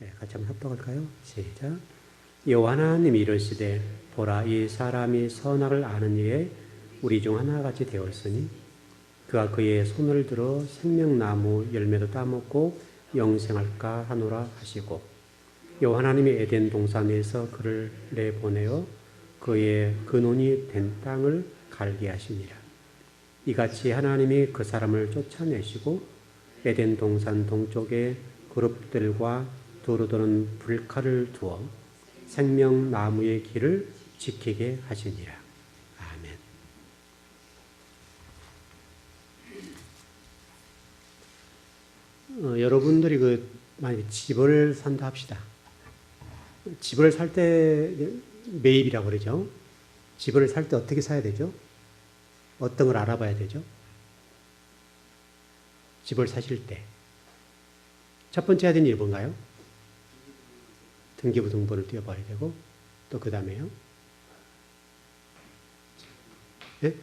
네, 같이 한번 합독할까요? 시작. 여호와 하나님이 이르시되 보라 이 사람이 선악을 아는 이에 우리 중 하나같이 되었으니 그가 그의 손을 들어 생명나무 열매도 따먹고 영생할까 하노라 하시고 여호와 하나님이 에덴 동산에서 그를 내보내어 그의 근원이 된 땅을 갈게 하시니라. 이같이 하나님이 그 사람을 쫓아내시고 에덴 동산 동쪽에 그룹들과 두루 도는 불칼을 두어 생명나무의 길을 지키게 하시니라. 아멘. 여러분들이 만약 집을 산다 합시다. 집을 살 때 매입이라고 그러죠. 집을 살 때 어떻게 사야 되죠? 어떤 걸 알아봐야 되죠? 집을 사실 때. 첫 번째 해야 되는 일이 뭔가요? 등기부등본을 띄워봐야 되고, 또 그 다음에요? 네?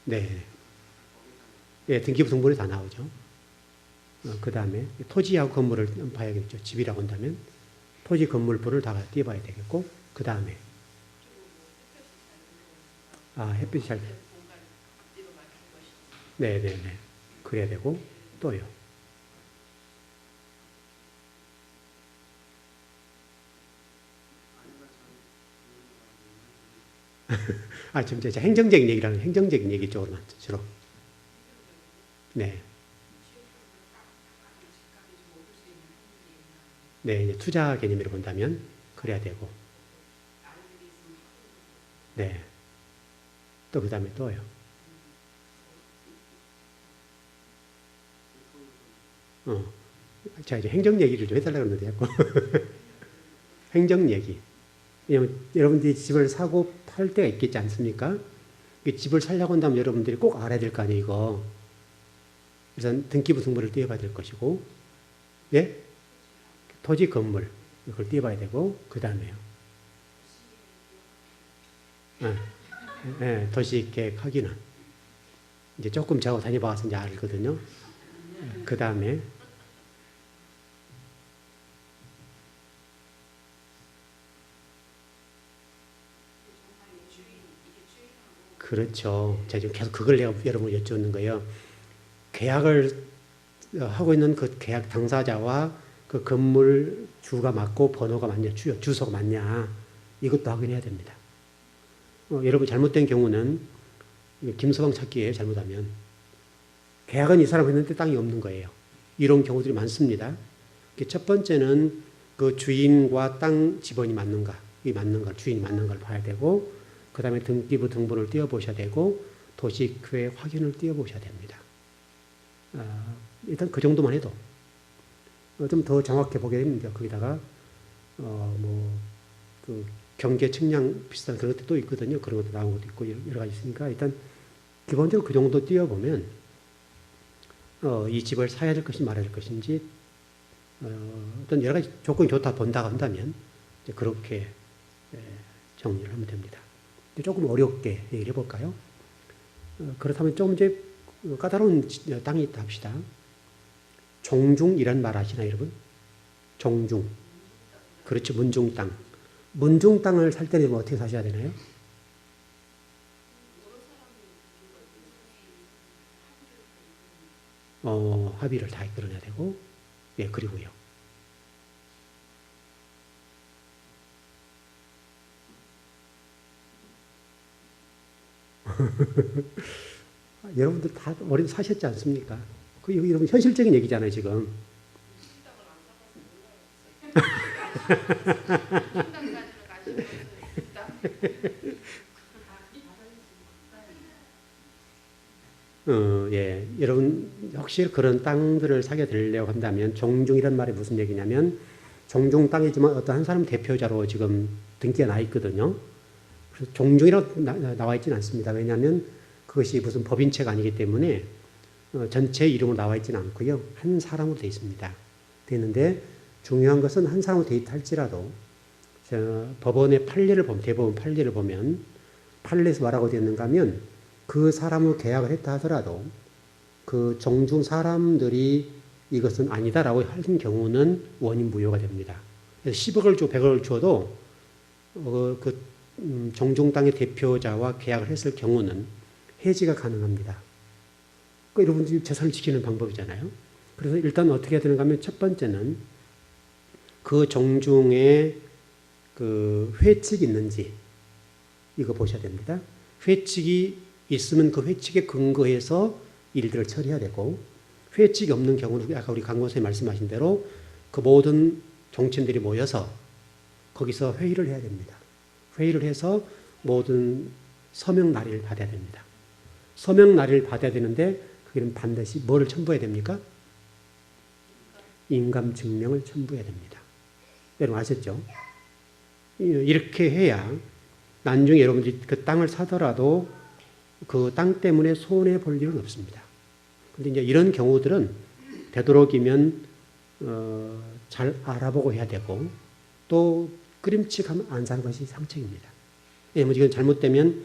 네. 네, 등기부등본이 다 나오죠. 그 다음에 토지하고 건물을 봐야겠죠. 집이라고 한다면 토지 건물부를 다 띄워봐야 되겠고, 그 다음에 햇빛이 잘 네네네 그래야 되고, 또요. 지금 제가 행정적인 얘기라는 행정적인 얘기 쪽으로만 주로. 네. 네, 이제 투자 개념으로 본다면 그래야 되고. 네. 또 그 다음에 또요. 자, 이제 행정 얘기를 좀 해달라고 그러는데, 자꾸. 행정 얘기. 왜냐면 여러분들이 집을 사고 팔 때가 있겠지 않습니까? 집을 살려고 한다면 여러분들이 꼭 알아야 될 거 아니에요, 이거. 그래서 등기부등본을 띄워봐야 될 것이고, 예? 토지 건물, 이걸 띄워봐야 되고, 그 다음에요. 도시계획 확인은. 이제 조금 저하고 다녀봐서 이제 알거든요. 그 다음에, 그렇죠. 제가 지금 계속 그걸 내가 여러분을 여쭙는 거예요. 계약을 하고 있는 그 계약 당사자와 그 건물 주가 맞고 번호가 맞냐, 주소가 맞냐, 이것도 확인해야 됩니다. 여러분 잘못된 경우는 김서방 찾기예요. 잘못하면 계약은 이 사람 했는데 땅이 없는 거예요. 이런 경우들이 많습니다. 첫 번째는 그 주인과 땅 지번이 맞는가, 이 맞는 걸, 주인이 맞는 걸 봐야 되고, 그 다음에 등기부 등본을 띄워보셔야 되고, 도시계획 확인을 띄워보셔야 됩니다. 일단 그 정도만 해도 좀 더 정확해 보게 됩니다. 거기다가 그 경계 측량 비슷한 그런 것도 있거든요. 그런 것도 나온 것도 있고 여러 가지 있으니까 일단 기본적으로 그 정도 띄워보면 이 집을 사야 될 것인지 말아야 될 것인지 어떤 여러 가지 조건이 좋다 본다고 한다면 이제 그렇게 정리를 하면 됩니다. 조금 어렵게 얘기를 해볼까요? 그렇다면 좀 이제 까다로운 땅이 있다 합시다. 종중이란 말 아시나요, 여러분? 종중. 그렇죠, 문중 땅. 문중 땅을 살 때는 어떻게 사셔야 되나요? 합의를 다 이끌어내야 되고, 예, 그리고요. 여러분들 다 어린 사셨지 않습니까? 그 여러분 현실적인 얘기잖아요, 지금. 예. 여러분, 혹시 그런 땅들을 사게 되려고 한다면, 종중이란 말이 무슨 얘기냐면, 종중 땅이지만 어떤 한 사람 대표자로 지금 등기가 나 있거든요. 그래서 종중이라고 나와 있지는 않습니다. 왜냐하면 그것이 무슨 법인체가 아니기 때문에 전체 이름으로 나와 있지는 않고요. 한 사람으로 되어 있습니다. 되는데 중요한 것은 한 사람으로 되어 있다 할지라도 법원의 판례를 보면, 대법원 판례를 보면 판례에서 뭐라고 되어 있는가 하면 그 사람으로 계약을 했다 하더라도 그 종중 사람들이 이것은 아니다라고 하는 경우는 원인 무효가 됩니다. 그래서 10억을 줘 100억을 줘도 정종당의 대표자와 계약을 했을 경우는 해지가 가능합니다. 그러니까 여러분 재산을 지키는 방법이잖아요. 그래서 일단 어떻게 해야 되는가 하면 첫 번째는 그 정중에 그 회칙이 있는지 이거 보셔야 됩니다. 회칙이 있으면 그 회칙에 근거해서 일들을 처리해야 되고, 회칙이 없는 경우는 아까 우리 강권선생님 말씀하신 대로 그 모든 종친들이 모여서 거기서 회의를 해야 됩니다. 회의를 해서 모든 서명 날의를 받아야 됩니다. 서명 날의를 받아야 되는데 그게는 반드시 뭐를 첨부해야 됩니까? 인감 증명을 첨부해야 됩니다. 여러분 아셨죠? 이렇게 해야 나중에 여러분들이 그 땅을 사더라도 그 땅 때문에 손해 볼 일은 없습니다. 근데 이제 이런 경우들은 되도록이면 잘 알아보고 해야 되고, 또 끄림칙하면 안 사는 것이 상책입니다. 왜냐하면 이건 잘못되면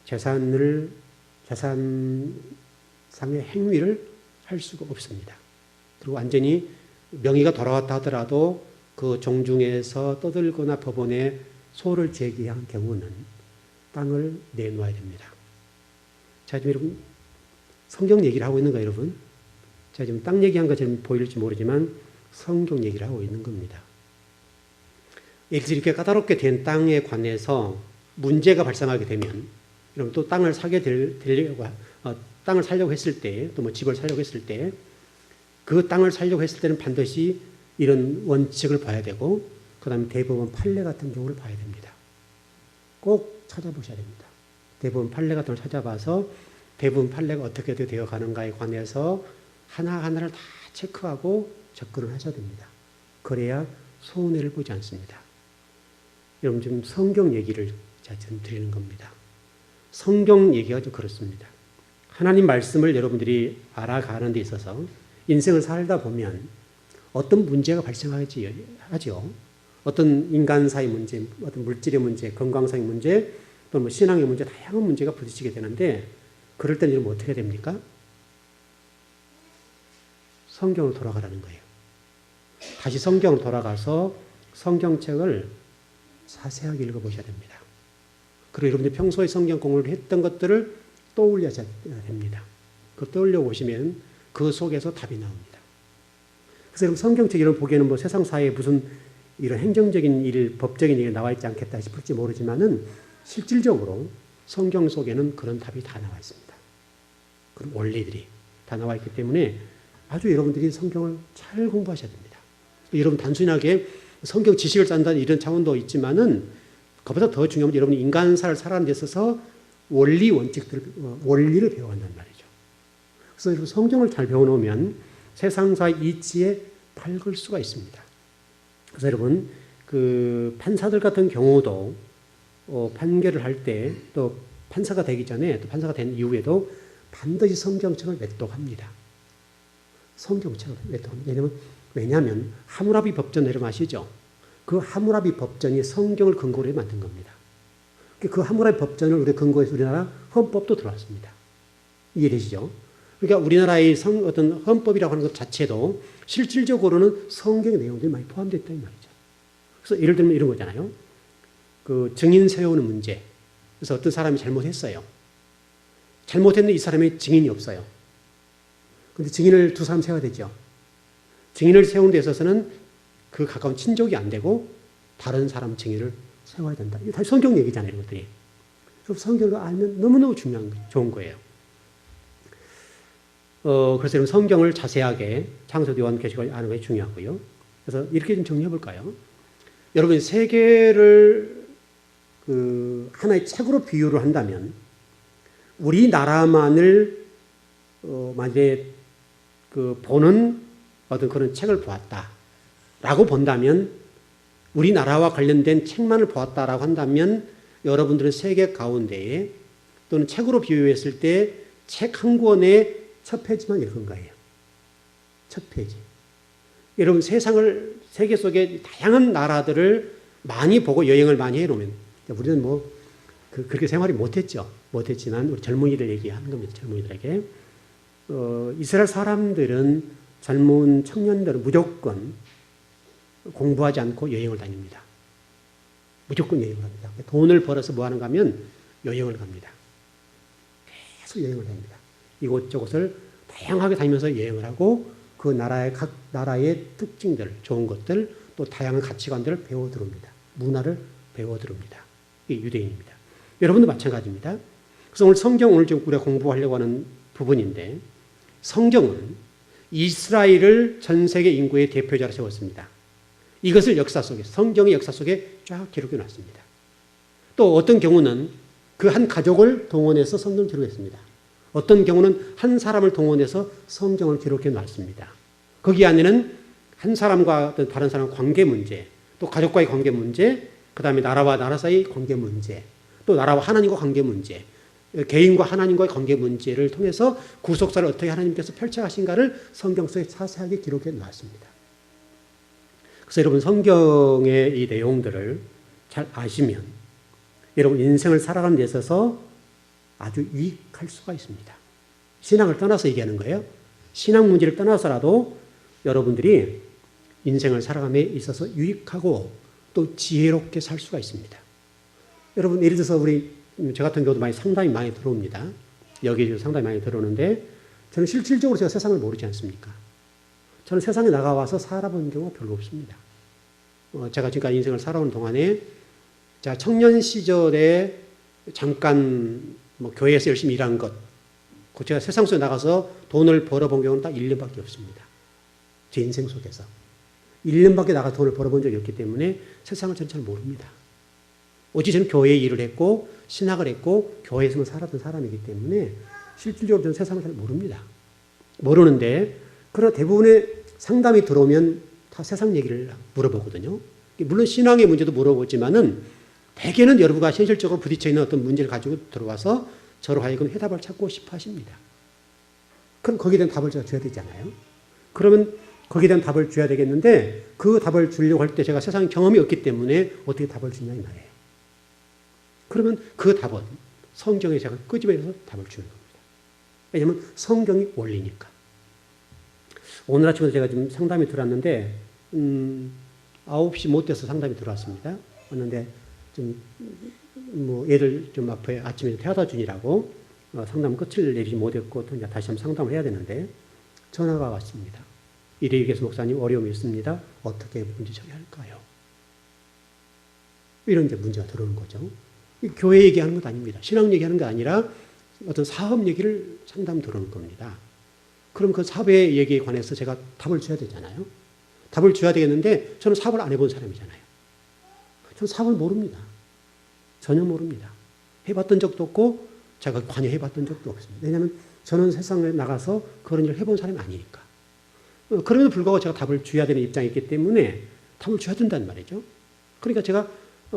재산상의 행위를 할 수가 없습니다. 그리고 완전히 명의가 돌아왔다 하더라도 그 종중에서 떠들거나 법원에 소를 제기한 경우는 땅을 내놓아야 됩니다. 자, 지금 여러분 성경 얘기를 하고 있는 거예요, 여러분. 제가 지금 땅 얘기한 것처럼 보일지 모르지만 성경 얘기를 하고 있는 겁니다. 이렇게 까다롭게 된 땅에 관해서 문제가 발생하게 되면, 여러분 또 땅을 사게 되려고, 땅을 살려고 했을 때, 또 뭐 집을 살려고 했을 때, 그 땅을 살려고 했을 때는 반드시 이런 원칙을 봐야 되고, 그 다음에 대법원 판례 같은 경우를 봐야 됩니다. 꼭 찾아보셔야 됩니다. 대법원 판례 같은 걸 찾아봐서 대법원 판례가 어떻게 되어 가는가에 관해서 하나하나를 다 체크하고 접근을 하셔야 됩니다. 그래야 손해를 보지 않습니다. 여러분 지금 성경 얘기를 제가 지금 드리는 겁니다. 성경 얘기가 좀 그렇습니다. 하나님 말씀을 여러분들이 알아가는 데 있어서 인생을 살다 보면 어떤 문제가 발생하죠. 어떤 인간사의 문제, 어떤 물질의 문제, 건강상의 문제, 또 뭐 신앙의 문제, 다양한 문제가 부딪히게 되는데, 그럴 때는 여러분 어떻게 됩니까? 성경으로 돌아가라는 거예요. 다시 성경으로 돌아가서 성경책을 자세하게 읽어보셔야 됩니다. 그리고 여러분들이 평소에 성경 공부를 했던 것들을 떠올려야 됩니다. 그 떠올려 보시면 그 속에서 답이 나옵니다. 그래서 여러분 성경책 이런 보기에는 뭐 세상 사회에 무슨 이런 행정적인 일, 법적인 일이 나와 있지 않겠다 싶을지 모르지만은 실질적으로 성경 속에는 그런 답이 다 나와 있습니다. 그런 원리들이 다 나와 있기 때문에 아주 여러분들이 성경을 잘 공부하셔야 됩니다. 여러분 단순하게 성경 지식을 짠다는 이런 차원도 있지만은 그보다 더 중요한 건 여러분이 인간사를 살아가는 데 있어서 원리, 원리를 배워간다는 말이죠. 그래서 여러분 성경을 잘 배워놓으면 세상사의 이치에 밝을 수가 있습니다. 그래서 여러분 그 판사들 같은 경우도 판결을 할 때, 또 판사가 되기 전에, 또 판사가 된 이후에도 반드시 성경책을 왜독합니다. 성경책을 왜독합니다. 왜냐하면 하무라비 법전 여러분 아시죠? 그 하무라비 법전이 성경을 근거로 만든 겁니다. 그 하무라비 법전을 우리 근거해서 우리나라 헌법도 들어왔습니다. 이해되시죠? 그러니까 우리나라의 어떤 헌법이라고 하는 것 자체도 실질적으로는 성경의 내용들이 많이 포함되어 있다는 말이죠. 그래서 예를 들면 이런 거잖아요. 그 증인 세우는 문제. 그래서 어떤 사람이 잘못했어요. 잘못했는데 이 사람이 증인이 없어요. 근데 증인을 두 사람 세워야 되죠. 증인을 세우는 데 있어서는 그 가까운 친족이 안 되고 다른 사람 증인을 세워야 된다. 이거 다 성경 얘기잖아요, 이런 것들이. 그래서 성경을 알면 너무너무 좋은 거예요. 그래서 여러분 성경을 자세하게 창세기, 요한계시록 아는 것이 중요하고요. 그래서 이렇게 좀 정리해 볼까요? 여러분 세계를 하나의 책으로 비유를 한다면 우리나라만을 만약에 보는 어떤 그런 책을 보았다라고 본다면, 우리나라와 관련된 책만을 보았다라고 한다면 여러분들은 세계 가운데에, 또는 책으로 비유했을 때 책 한 권에 첫 페이지만 읽은 거예요. 첫 페이지. 여러분 세계 속의 다양한 나라들을 많이 보고 여행을 많이 해놓으면, 우리는 뭐 그렇게 생활이 못했지만 우리 젊은이들 얘기하는 겁니다. 젊은이들에게 이스라엘 사람들은 젊은 청년들은 무조건 공부하지 않고 여행을 다닙니다. 무조건 여행을 합니다. 돈을 벌어서 뭐 하는가 하면 여행을 갑니다. 계속 여행을 다닙니다. 이곳저곳을 다양하게 다니면서 여행을 하고 그 나라의 각 나라의 특징들, 좋은 것들, 또 다양한 가치관들을 배워 들어옵니다. 문화를 배워 들어옵니다. 이 유대인입니다. 여러분도 마찬가지입니다. 그래서 오늘 성경 오늘 좀 우리가 공부하려고 하는 부분인데 성경은 이스라엘을 전 세계 인구의 대표자로 세웠습니다. 이것을 역사 속에 성경의 역사 속에 쫙 기록해 놨습니다. 또 어떤 경우는 그 한 가족을 동원해서 성경을 기록했습니다. 어떤 경우는 한 사람을 동원해서 성경을 기록해 놨습니다. 거기 안에는 한 사람과 어떤 다른 사람 관계 문제, 또 가족과의 관계 문제, 그 다음에 나라와 나라 사이 관계 문제, 또 나라와 하나님과 관계 문제, 개인과 하나님과의 관계 문제를 통해서 구속사를 어떻게 하나님께서 펼쳐가신가를 성경 속에 자세하게 기록해 놨습니다. 그래서 여러분 성경의 이 내용들을 잘 아시면 여러분 인생을 살아가는 데 있어서 아주 유익할 수가 있습니다. 신앙을 떠나서 얘기하는 거예요. 신앙 문제를 떠나서라도 여러분들이 인생을 살아감에 있어서 유익하고 또 지혜롭게 살 수가 있습니다. 여러분 예를 들어서 저 같은 경우도 상당히 많이 들어옵니다. 여기 상당히 많이 들어오는데 저는 실질적으로 제가 세상을 모르지 않습니까? 저는 세상에 나가와서 살아본 경우가 별로 없습니다. 제가 지금까지 인생을 살아오는 동안에 제가 청년 시절에 잠깐 교회에서 열심히 일한 것, 제가 세상 속에 나가서 돈을 벌어본 경우는 딱 1년밖에 없습니다. 제 인생 속에서. 1년밖에 나가서 돈을 벌어본 적이 없기 때문에 세상을 저는 잘 모릅니다. 오직 저는 교회에 일을 했고 신학을 했고 교회에서만 살았던 사람이기 때문에 실질적으로 저는 세상을 잘 모릅니다. 모르는데 그러나 대부분의 상담이 들어오면 다 세상 얘기를 물어보거든요. 물론 신앙의 문제도 물어보지만은 대개는 여러분과 현실적으로 부딪혀 있는 어떤 문제를 가지고 들어와서 저로 하여금 해답을 찾고 싶어 하십니다. 그럼 거기에 대한 답을 제가 줘야 되잖아요. 그러면 거기에 대한 답을 줘야 되겠는데 그 답을 주려고 할 때 제가 세상 경험이 없기 때문에 어떻게 답을 주냐 이 말이에요. 그러면 그 답은 성경에 제가 끄집어내서 답을 주는 겁니다. 왜냐하면 성경이 원리니까. 오늘 아침에 제가 좀 상담이 들어왔는데 9시 못 돼서 상담이 들어왔습니다. 왔는데 애들 좀 앞에 아침에 태워다 주니라고 상담 끝을 내리지 못했고 또 이제 다시 한번 상담을 해야 되는데 전화가 왔습니다. 이래익에서 목사님 어려움이 있습니다. 어떻게 문제 처리할까요? 이런 이제 문제가 들어오는 거죠. 교회 얘기하는 것 아닙니다. 신앙 얘기하는 게 아니라 어떤 사업 얘기를 상담 들어오는 겁니다. 그럼 그 사업의 얘기에 관해서 제가 답을 줘야 되잖아요. 답을 줘야 되겠는데 저는 사업을 안 해본 사람이잖아요. 저는 사업을 모릅니다. 전혀 모릅니다. 해봤던 적도 없고 제가 관여해봤던 적도 없습니다. 왜냐하면 저는 세상에 나가서 그런 일을 해본 사람이 아니니까. 그럼에도 불구하고 제가 답을 줘야 되는 입장이기 때문에 답을 줘야 된다는 말이죠. 그러니까 제가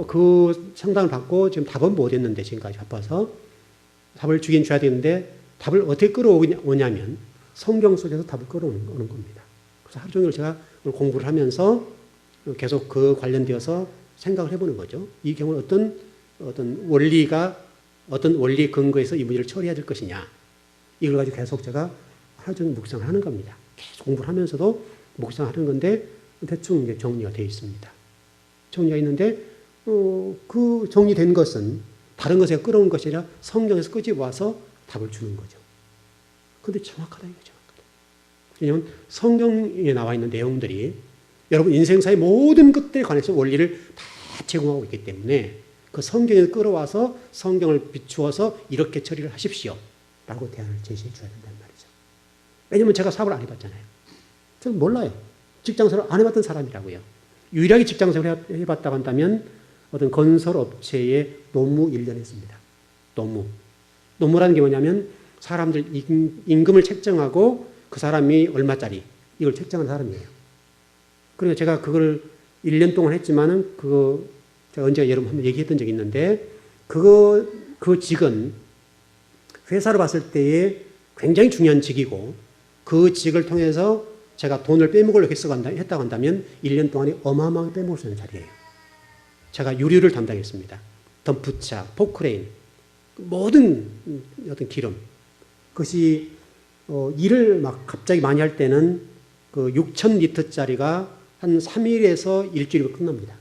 그 상담을 받고 지금 답은 못 했는데 지금까지 바빠서 답을 주긴 줘야 되는데 답을 어떻게 끌어오냐면 성경 속에서 답을 끌어오는 겁니다. 그래서 하루 종일 제가 공부를 하면서 계속 그 관련되어서 생각을 해보는 거죠. 이 경우는 어떤 원리 근거에서 이 문제를 처리해야 될 것이냐. 이걸 가지고 계속 제가 하루 종일 묵상을 하는 겁니다. 계속 공부를 하면서도 묵상하는 건데 대충 이제 정리가 되어 있습니다. 정리가 있는데 그 정리된 것은 다른 것에 끌어온 것이 아니라 성경에서 끄집어와서 답을 주는 거죠. 그런데 정확하다 이거죠. 왜냐하면 성경에 나와 있는 내용들이 여러분 인생사의 모든 것들에 관해서 원리를 다 제공하고 있기 때문에 그 성경에 끌어와서 성경을 비추어서 이렇게 처리를 하십시오 라고 대안을 제시해 줘야 된다는 말이죠. 왜냐하면 제가 사업을 안 해봤잖아요. 저는 몰라요. 직장생활을 안 해봤던 사람이라고요. 유일하게 직장생활을 해봤다고 한다면 어떤 건설업체의 노무 1년 했습니다. 노무라는 게 뭐냐면 사람들 임금을 책정하고 그 사람이 얼마짜리 이걸 책정한 사람이에요. 그러니까 제가 그걸 1년 동안 했지만은 제가 언제 여러분 한번 얘기했던 적이 있는데 그 직은 회사로 봤을 때에 굉장히 중요한 직이고 그 직을 통해서 제가 돈을 빼먹으려고 했다고 한다면 1년 동안에 어마어마하게 빼먹을 수 있는 자리예요. 제가 유류를 담당했습니다. 덤프차, 포크레인, 모든 어떤 기름. 그것이 일을 막 갑자기 많이 할 때는 그 6,000리터짜리가 한 3일에서 일주일이면 끝납니다.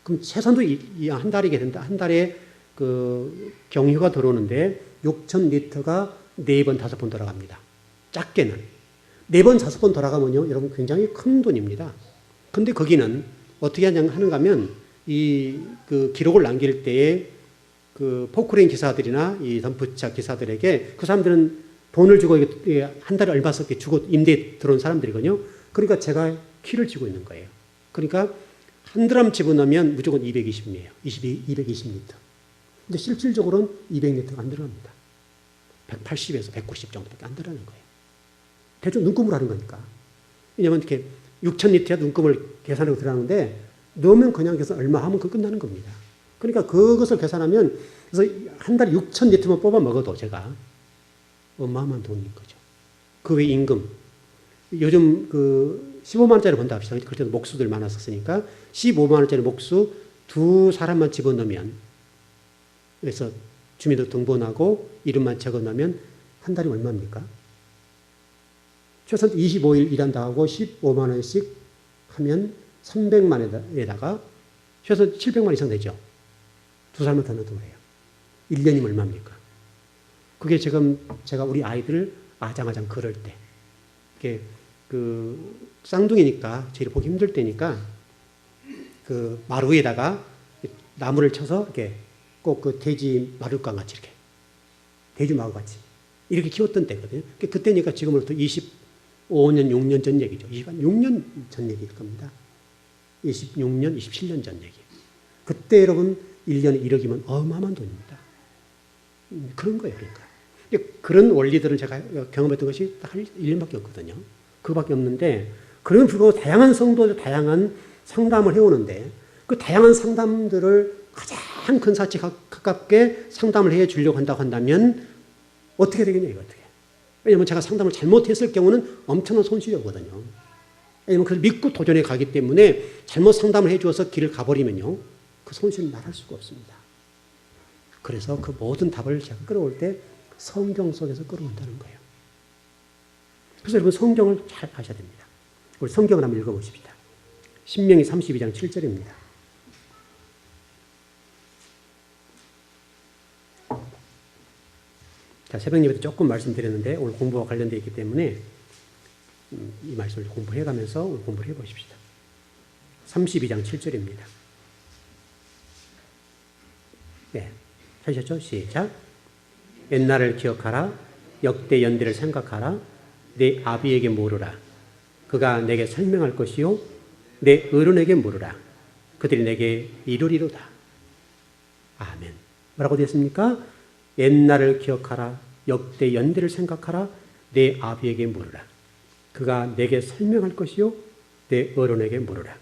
그럼 최소한도 한 달이게 된다. 한 달에 그 경유가 들어오는데 6,000리터가 4번, 5번 돌아갑니다. 작게는. 4번, 5번 돌아가면요, 여러분 굉장히 큰 돈입니다. 근데 거기는 어떻게 하는가 하면 그 기록을 남길 때에 그 포크레인 기사들이나 이 덤프차 기사들에게 그 사람들은 돈을 주고 한 달에 얼마 씩 주고 임대에 들어온 사람들이거든요. 그러니까 제가 키를 쥐고 있는 거예요. 그러니까 한 드럼 집어넣으면 무조건 220이에요. 220리터. 근데 실질적으로는 200리터가 안 들어갑니다. 180에서 190 정도밖에 안 들어가는 거예요. 대충 눈금으로 하는 거니까. 왜냐면 이렇게 6,000리터야 눈금을 계산하고 들어가는데 넣으면 그냥 계산 얼마 하면 그 끝나는 겁니다. 그러니까 그것을 계산하면 그래서 한 달에 6,000리터만 뽑아 먹어도 제가 어마어마한 돈인 거죠. 그 외 임금. 요즘 그 15만 원짜리 번다 합시다. 그때도 목수들 많았었으니까 15만 원짜리 목수 2사람만 집어넣으면 그래서 주민등록번호하고 이름만 적어놓으면 한 달에 얼마입니까? 최소한 25일 일한다 하고 15만 원씩 하면 300만 원에다가 최소한 700만 원 이상 되죠. 2사람만 더 넣어도 그래요. 1년이면 얼마입니까? 그게 지금 제가 우리 아이들 아장아장 그럴 때 이게 그 쌍둥이니까 제일 보기 힘들 때니까 그 마루에다가 나무를 쳐서 이렇게 꼭 그 돼지 마루감 같이 이렇게 돼지 마루 같이 이렇게 키웠던 때거든요. 그때니까 지금으로부터 25년, 6년 전 얘기죠. 26년 전 얘기일 겁니다. 26년, 27년 전 얘기. 그때 여러분 1년에 1억이면 어마어마한 돈입니다. 그런 거예요. 그러니까. 그런 원리들은 제가 경험했던 것이 딱 1년밖에 없거든요. 그거밖에 없는데 그런 불구하고 다양한 성도들 다양한 상담을 해오는데 그 다양한 상담들을 가장 큰 사치에 가깝게 상담을 해 주려고 한다고 한다면 어떻게 되겠냐 이거 어떻게. 왜냐하면 제가 상담을 잘못했을 경우는 엄청난 손실이 오거든요. 왜냐하면 그걸 믿고 도전해 가기 때문에 잘못 상담을 해 주어서 길을 가버리면요. 그 손실을 말할 수가 없습니다. 그래서 그 모든 답을 제가 끌어올 때 성경 속에서 끌어온다는 거예요. 그래서 여러분 성경을 잘 아셔야 됩니다. 우리 성경을 한번 읽어보십시다. 신명기 32장 7절입니다. 자, 새벽 예배 때 조금 말씀드렸는데 오늘 공부와 관련되어 있기 때문에 이 말씀을 공부해가면서 오늘 공부를 해보십시다. 32장 7절입니다. 네, 하셨죠? 시작. 옛날을 기억하라. 역대 연대를 생각하라. 내 아비에게 물으라. 그가 내게 설명할 것이요. 내 어른에게 물으라. 그들이 내게 이루리로다. 아멘. 뭐라고 되었습니까? 옛날을 기억하라. 역대 연대를 생각하라. 내 아비에게 물으라. 그가 내게 설명할 것이요. 내 어른에게 물으라.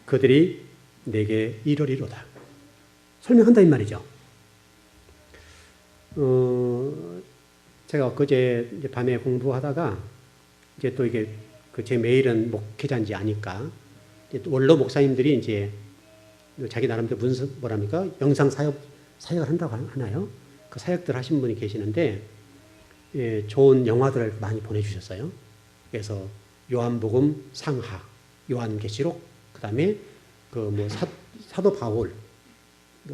그들이 내게 이루리로다. 설명한다 이 말이죠. 제가 엊그제 밤에 공부하다가 이제 또 이게 제 메일은 목회자인지 아니까 원로 목사님들이 이제 자기 나름대로 영상 사역을 한다고 하나요? 그 사역들 하신 분이 계시는데 예, 좋은 영화들을 많이 보내주셨어요. 그래서 요한복음 상하, 요한계시록, 그 다음에 사도 바울,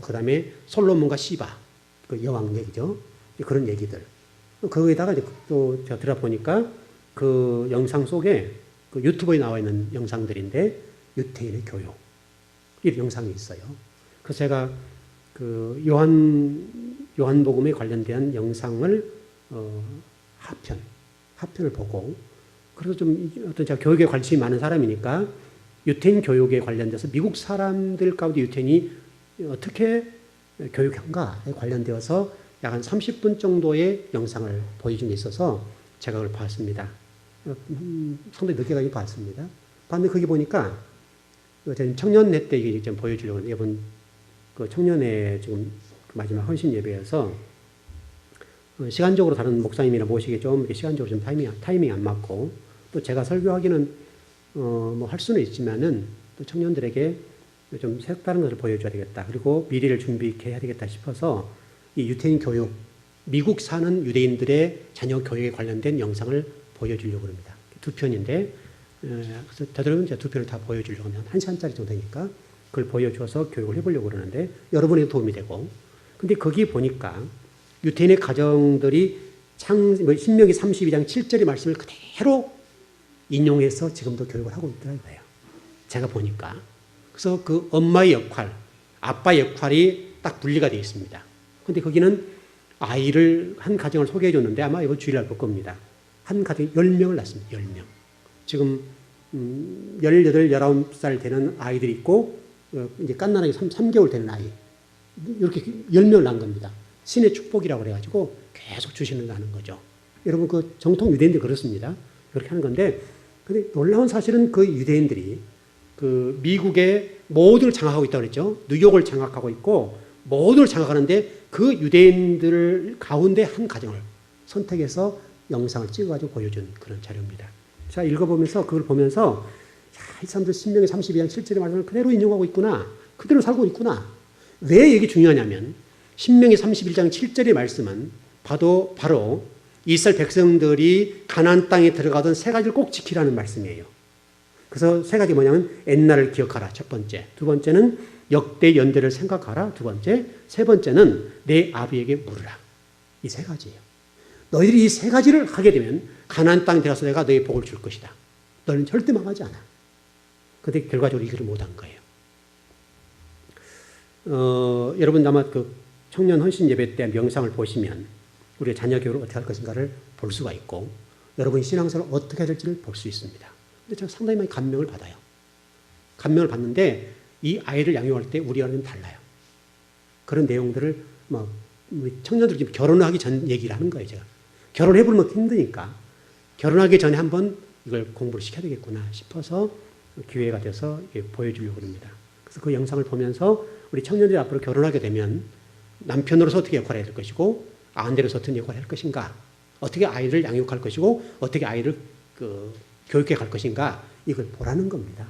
그 다음에 솔로몬과 시바, 그 여왕 얘기죠. 그런 얘기들. 거기다가 이제 또 제가 들어보니까 그 영상 속에 그 유튜브에 나와 있는 영상들인데 유태인의 교육 이런 영상이 있어요. 그래서 제가 그 요한복음에 관련된 영상을 하편을 보고 그래서 좀 어떤 제가 교육에 관심이 많은 사람이니까 유태인 교육에 관련돼서 미국 사람들 가운데 유태인이 어떻게 교육한가에 관련되어서 약 한 30분 정도의 영상을 보여준 게 있어서 제가 그걸 봤습니다. 상당히 늦게 가긴 봤습니다. 봤는데 거기 보니까 청년회 때 이게 좀 보여주려고 하는데 이번 그 청년회 지금 마지막 헌신 예배여서 시간적으로 다른 목사님이나 모시기 좀 시간적으로 좀 타이밍이 안 맞고 또 제가 설교하기는 뭐 할 수는 있지만은 또 청년들에게 좀 색다른 것을 보여줘야 되겠다. 그리고 미래를 준비해야 되겠다 싶어서 이 유태인 교육, 미국 사는 유대인들의 자녀 교육에 관련된 영상을 보여주려고 합니다. 두 편인데 그래서 되도록이면 두 편을 다 보여주려고 하면 1시간짜리 정도니까 그걸 보여줘서 교육을 해보려고 그러는데 여러분에게 도움이 되고 근데 거기 보니까 유태인의 가정들이 신명기 32장 7절의 말씀을 그대로 인용해서 지금도 교육을 하고 있더라고요. 제가 보니까. 그래서 그 엄마의 역할, 아빠의 역할이 딱 분리가 되어 있습니다. 근데 거기는 아이를 한 가정을 소개해 줬는데 아마 이번 주일날 볼 겁니다. 한 가정에 10명을 낳습니다. 10명. 지금 18, 19살 되는 아이들이 있고 이제 갓난아기 3개월 되는 아이. 이렇게 10명을 낳은 겁니다. 신의 축복이라고 그래가지고 계속 주시는다는 거죠. 여러분 그 정통 유대인들이 그렇습니다. 그렇게 하는 건데 근데 놀라운 사실은 그 유대인들이 그 미국의 모든 걸 장악하고 있다고 그랬죠. 뉴욕을 장악하고 있고 모든 걸 장악하는데 그 유대인들 가운데 한 가정을 선택해서 영상을 찍어가지고 보여준 그런 자료입니다. 자, 읽어보면서 그걸 보면서 야, 이 사람들 신명기 32장 7절의 말씀을 그대로 인용하고 있구나. 그대로 살고 있구나. 왜 이게 중요하냐면 신명기 31장 7절의 말씀은 바로 이스라엘 백성들이 가나안 땅에 들어가던 세 가지를 꼭 지키라는 말씀이에요. 그래서 세 가지 뭐냐면 옛날을 기억하라. 첫 번째. 두 번째는 역대 연대를 생각하라. 두 번째. 세 번째는 내 아비에게 물으라. 이 세 가지예요. 너희들이 이 세 가지를 하게 되면 가나안 땅에 들어가서 내가 너희 복을 줄 것이다. 너는 절대 망하지 않아. 그런데 결과적으로 이걸 못한 거예요. 여러분 아마 그 청년 헌신 예배 때 명상을 보시면 우리의 자녀 교육을 어떻게 할 것인가를 볼 수가 있고 여러분이 신앙생활을 어떻게 해야 될지를 볼 수 있습니다. 근데 제가 상당히 많이 감명을 받아요. 감명을 받는데 이 아이를 양육할 때 우리 아이는 달라요. 그런 내용들을 우리 청년들이 지금 결혼하기 전 얘기를 하는 거예요. 제가 결혼해보면 힘드니까 결혼하기 전에 한번 이걸 공부를 시켜야 되겠구나 싶어서 기회가 돼서 보여주려고 합니다. 그래서 그 영상을 보면서 우리 청년들이 앞으로 결혼하게 되면 남편으로서 어떻게 역할을 해야 될 것이고 아내로서 어떤 역할을 할 것인가, 어떻게 아이를 양육할 것이고 어떻게 아이를 교육해 갈 것인가 이걸 보라는 겁니다.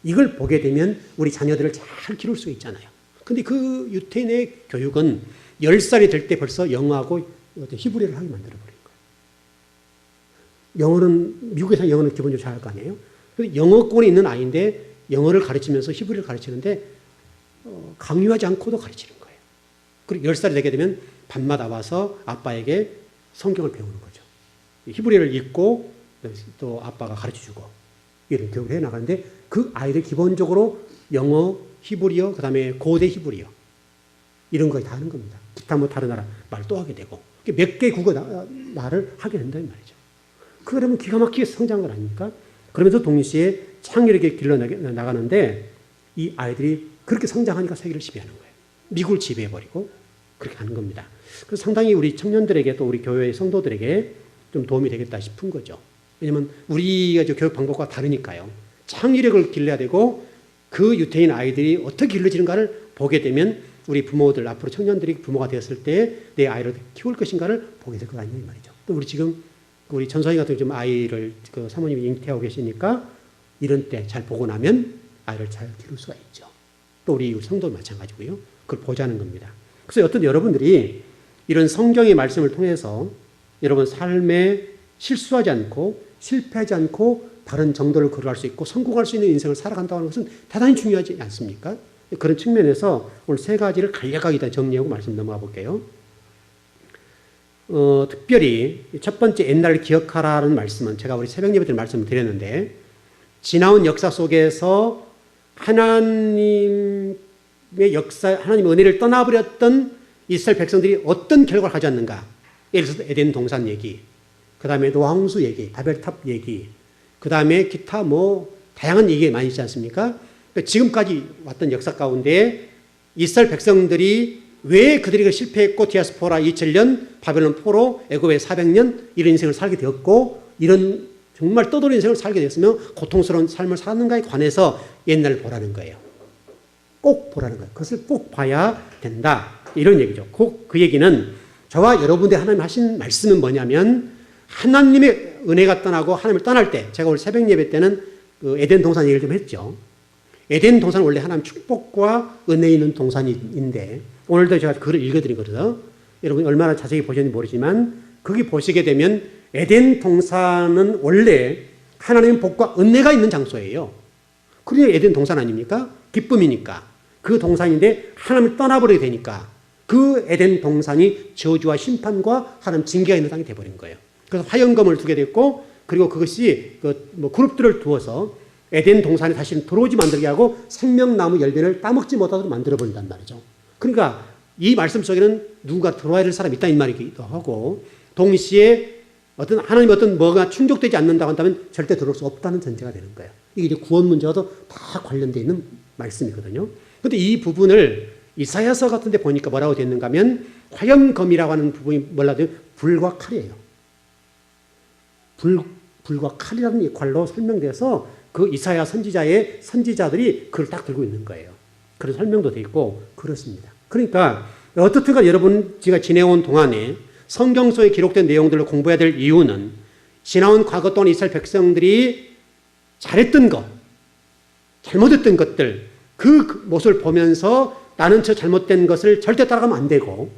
이걸 보게 되면 우리 자녀들을 잘 기를 수 있잖아요. 근데 그 유태인의 교육은 10살이 될 때 벌써 영어하고 히브리어를 하게 만들어버린 거예요. 영어는, 미국에서 영어는 기본적으로 잘할 거 아니에요? 근데 영어권에 있는 아이인데 영어를 가르치면서 히브리어를 가르치는데 강요하지 않고도 가르치는 거예요. 그리고 10살이 되게 되면 밤마다 와서 아빠에게 성경을 배우는 거죠. 히브리어를 읽고 또 아빠가 가르쳐주고 이런 교육을 해나가는데 그 아이들 기본적으로 영어, 히브리어, 그 다음에 고대 히브리어 이런 거 다 하는 겁니다. 기타 뭐 다른 나라 말 또 하게 되고 몇 개 국어 말을 하게 된다는 말이죠. 그러면 기가 막히게 성장한 건 아닙니까? 그러면서 동시에 창의력에 길러나가는데 이 아이들이 그렇게 성장하니까 세계를 지배하는 거예요. 미국을 지배해버리고 그렇게 하는 겁니다. 그래서 상당히 우리 청년들에게 또 우리 교회의 성도들에게 좀 도움이 되겠다 싶은 거죠. 왜냐하면 우리가 교육 방법과 다르니까요. 창의력을 길러야 되고 그 유태인 아이들이 어떻게 길러지는가를 보게 되면 우리 부모들, 앞으로 청년들이 부모가 되었을 때 내 아이를 키울 것인가를 보게 될 것 아니냐 이 말이죠. 또 우리 지금 우리 전선이 같은 좀 아이를 그 사모님이 잉태하고 계시니까 이런 때 잘 보고 나면 아이를 잘 키울 수가 있죠. 또 우리 성도도 마찬가지고요. 그걸 보자는 겁니다. 그래서 어떤 여러분들이 이런 성경의 말씀을 통해서 여러분 삶에 실수하지 않고 실패하지 않고 바른 정도를 걸어갈 수 있고 성공할 수 있는 인생을 살아간다는 것은 대단히 중요하지 않습니까? 그런 측면에서 오늘 세 가지를 간략하게 다 정리하고 말씀 넘어가 볼게요. 특별히 첫 번째 옛날을 기억하라는 말씀은 제가 우리 새벽 예배 때 말씀을 드렸는데 지나온 역사 속에서 하나님의 역사, 하나님의 은혜를 떠나버렸던 이스라엘 백성들이 어떤 결과를 가져왔는가. 예를 들어서 에덴 동산 얘기, 그 다음에 노아홍수 얘기, 바벨탑 얘기, 그 다음에 기타 다양한 얘기가 많이 있지 않습니까? 그러니까 지금까지 왔던 역사 가운데 이스라엘 백성들이 왜 그들이 실패했고 디아스포라 2000년, 바벨론 포로, 애굽에 400년 이런 인생을 살게 되었고 이런 정말 떠도는 인생을 살게 되었으면 고통스러운 삶을 사는가에 관해서 옛날을 보라는 거예요. 꼭 보라는 거예요. 그것을 꼭 봐야 된다. 이런 얘기죠. 꼭 그 얘기는 저와 여러분들 하나님 하신 말씀은 뭐냐면 하나님의 은혜가 떠나고 하나님을 떠날 때 제가 오늘 새벽 예배 때는 그 에덴 동산 얘기를 좀 했죠. 에덴 동산은 원래 하나님 축복과 은혜 있는 동산인데 오늘도 제가 글을 읽어드리거든요. 여러분 얼마나 자세히 보셨는지 모르지만 거기 보시게 되면 에덴 동산은 원래 하나님의 복과 은혜가 있는 장소예요. 그러니 에덴 동산 아닙니까? 기쁨이니까. 그 동산인데 하나님을 떠나버리게 되니까 그 에덴 동산이 저주와 심판과 하나님 징계가 있는 땅이 되어버린 거예요. 그래서 화영검을 두게 됐고, 그리고 그것이 그룹들을 두어서 에덴 동산에 다시는 들어오지 만들게 하고 생명나무 열매를 따먹지 못하도록 만들어버린단 말이죠. 그러니까 이 말씀 속에는 누군가 들어와야 될 사람이 있다 이 말이기도 하고, 동시에 어떤 하나님 어떤 뭐가 충족되지 않는다고 한다면 절대 들어올 수 없다는 전제가 되는 거예요. 이게 이제 구원 문제와도 다 관련되어 있는 말씀이거든요. 그런데 이 부분을 이사야서 같은 데 보니까 뭐라고 되는가 하면 화영검이라고 하는 부분이 뭐라고 해요? 불과 칼이에요. 불과 칼이라는 역할로 설명돼서 그 이사야 선지자들이 그걸 딱 들고 있는 거예요. 그런 설명도 돼 있고 그렇습니다. 그러니까 어떻든 간 여러분 제가 지내온 동안에 성경 속에 기록된 내용들을 공부해야 될 이유는 지나온 과거 동안 이스라엘 백성들이 잘했던 것, 잘못했던 것들, 그 모습을 보면서 나는 저 잘못된 것을 절대 따라가면 안 되고,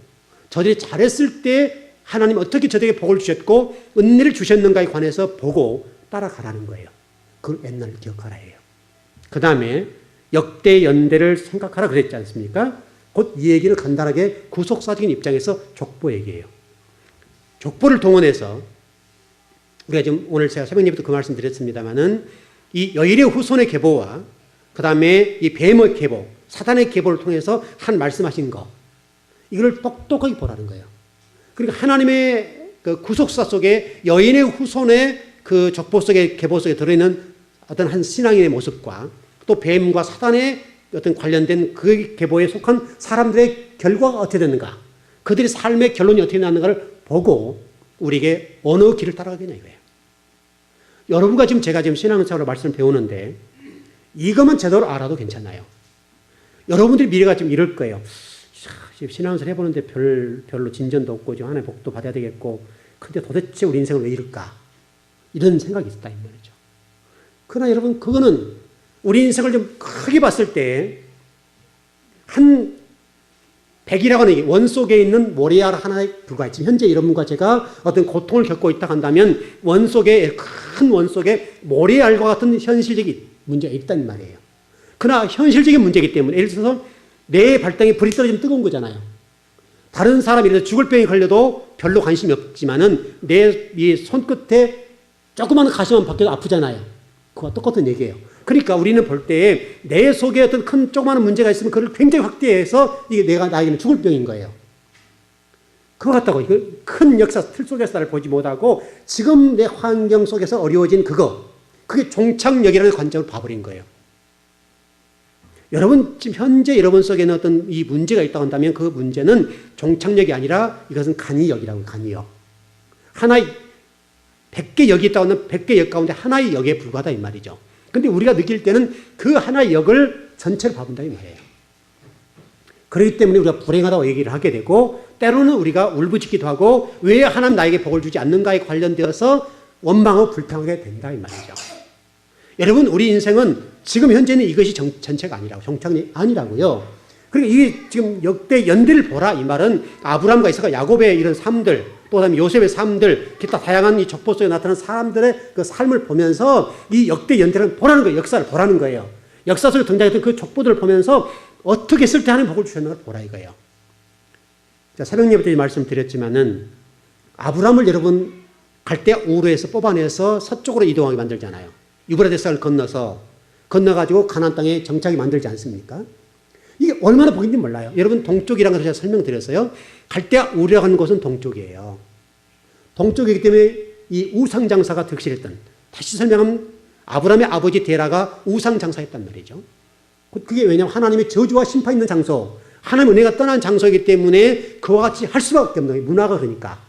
저들이 잘했을 때 하나님 어떻게 저들에게 복을 주셨고 은혜를 주셨는가에 관해서 보고 따라가라는 거예요. 그걸 옛날 기억하라 해요. 그 다음에 역대 연대를 생각하라 그랬지 않습니까? 곧 이 얘기는 간단하게 구속사적인 입장에서 족보 얘기예요. 족보를 동원해서 우리가 지금 오늘 제가 새벽 예배도 그 말씀 드렸습니다만은 이 여일의 후손의 계보와 그 다음에 이 뱀의 계보, 사단의 계보를 통해서 한 말씀하신 거, 이걸 똑똑하게 보라는 거예요. 그러니까 하나님의 그 구속사 속에 여인의 후손의 그 족보 속에 계보 속에 들어있는 어떤 한 신앙인의 모습과 또 뱀과 사단의 어떤 관련된 그 계보에 속한 사람들의 결과가 어떻게 됐는가, 그들의 삶의 결론이 어떻게 났는가를 보고 우리에게 어느 길을 따라가겠냐 이거예요. 여러분과 제가 지금 신앙생활로 말씀을 배우는데 이것만 제대로 알아도 괜찮아요. 여러분들이 미래가 좀 이럴 거예요. 신앙생활 해보는데 별로 진전도 없고 지금 하나님의 복도 받아야 되겠고, 근데 도대체 우리 인생은 왜 이럴까? 이런 생각이 있다 이 말이죠. 그러나 여러분 그거는 우리 인생을 좀 크게 봤을 때 한 100이라고 하는 원 속에 있는 모래알 하나에 불과해. 지금 현재 여러분과 제가 어떤 고통을 겪고 있다 한다면 원 속에, 큰 원 속에 모래알과 같은 현실적인 문제가 있다는 말이에요. 그러나 현실적인 문제이기 때문에, 예를 들어서 내 발등에 불이 떨어지면 뜨거운 거잖아요. 다른 사람이 이래서 죽을 병에 걸려도 별로 관심이 없지만은 내 이 손끝에 조그마한 가시만 박혀도 아프잖아요. 그와 똑같은 얘기예요. 그러니까 우리는 볼 때 내 속에 어떤 큰 조그마한 문제가 있으면 그걸 굉장히 확대해서 이게 나에게는 죽을 병인 거예요. 그거 같다고 큰 역사 틀 속에서를 보지 못하고 지금 내 환경 속에서 어려워진 그게 종착역이라는 관점을 봐버린 거예요. 여러분 지금 현재 여러분 속에는 어떤 이 문제가 있다고 한다면 그 문제는 종착역이 아니라 이것은 간이역이라고. 간이역. 하나의 100개 역이 있다고 하면 100개 역 가운데 하나의 역에 불과하다 이 말이죠. 근데 우리가 느낄 때는 그 하나의 역을 전체를 봐본다 이 말이에요. 그렇기 때문에 우리가 불행하다고 얘기를 하게 되고, 때로는 우리가 울부짖기도 하고 왜 하나님 나에게 복을 주지 않는가에 관련되어서 원망하고 불평하게 된다 이 말이죠. 여러분 우리 인생은 지금 현재는 이것이 전체가 아니라고, 정착이 아니라고요. 그러니까 이게 지금 역대 연대를 보라 이 말은 아브라함과 이삭과 야곱의 이런 삶들, 또 그다음에 요셉의 삶들, 기타 다양한 이 족보 속에 나타나는 사람들의 그 삶을 보면서 이 역대 연대를 보라는 거예요. 역사를 보라는 거예요. 역사 속에 등장했던 그 족보들을 보면서 어떻게 했을 때 하나님 복을 주셨는가 보라 이거예요. 자, 새벽 예배 때 말씀드렸지만은 아브라함을 여러분 갈대아 우르에서 뽑아내서 서쪽으로 이동하게 만들잖아요. 유브라데스강을 건너가지고 가나안 땅에 정착이 만들지 않습니까? 이게 얼마나 복인지 몰라요. 여러분 동쪽이라는 것을 제가 설명드렸어요. 갈대아 우르라고 하는 곳은 동쪽이에요. 동쪽이기 때문에 이 우상장사가 득실했던, 다시 설명하면 아브라함의 아버지 데라가 우상장사했단 말이죠. 그게 왜냐하면 하나님의 저주와 심판이 있는 장소, 하나님의 은혜가 떠난 장소이기 때문에 그와 같이 할 수밖에 없는 거예요. 문화가 그러니까.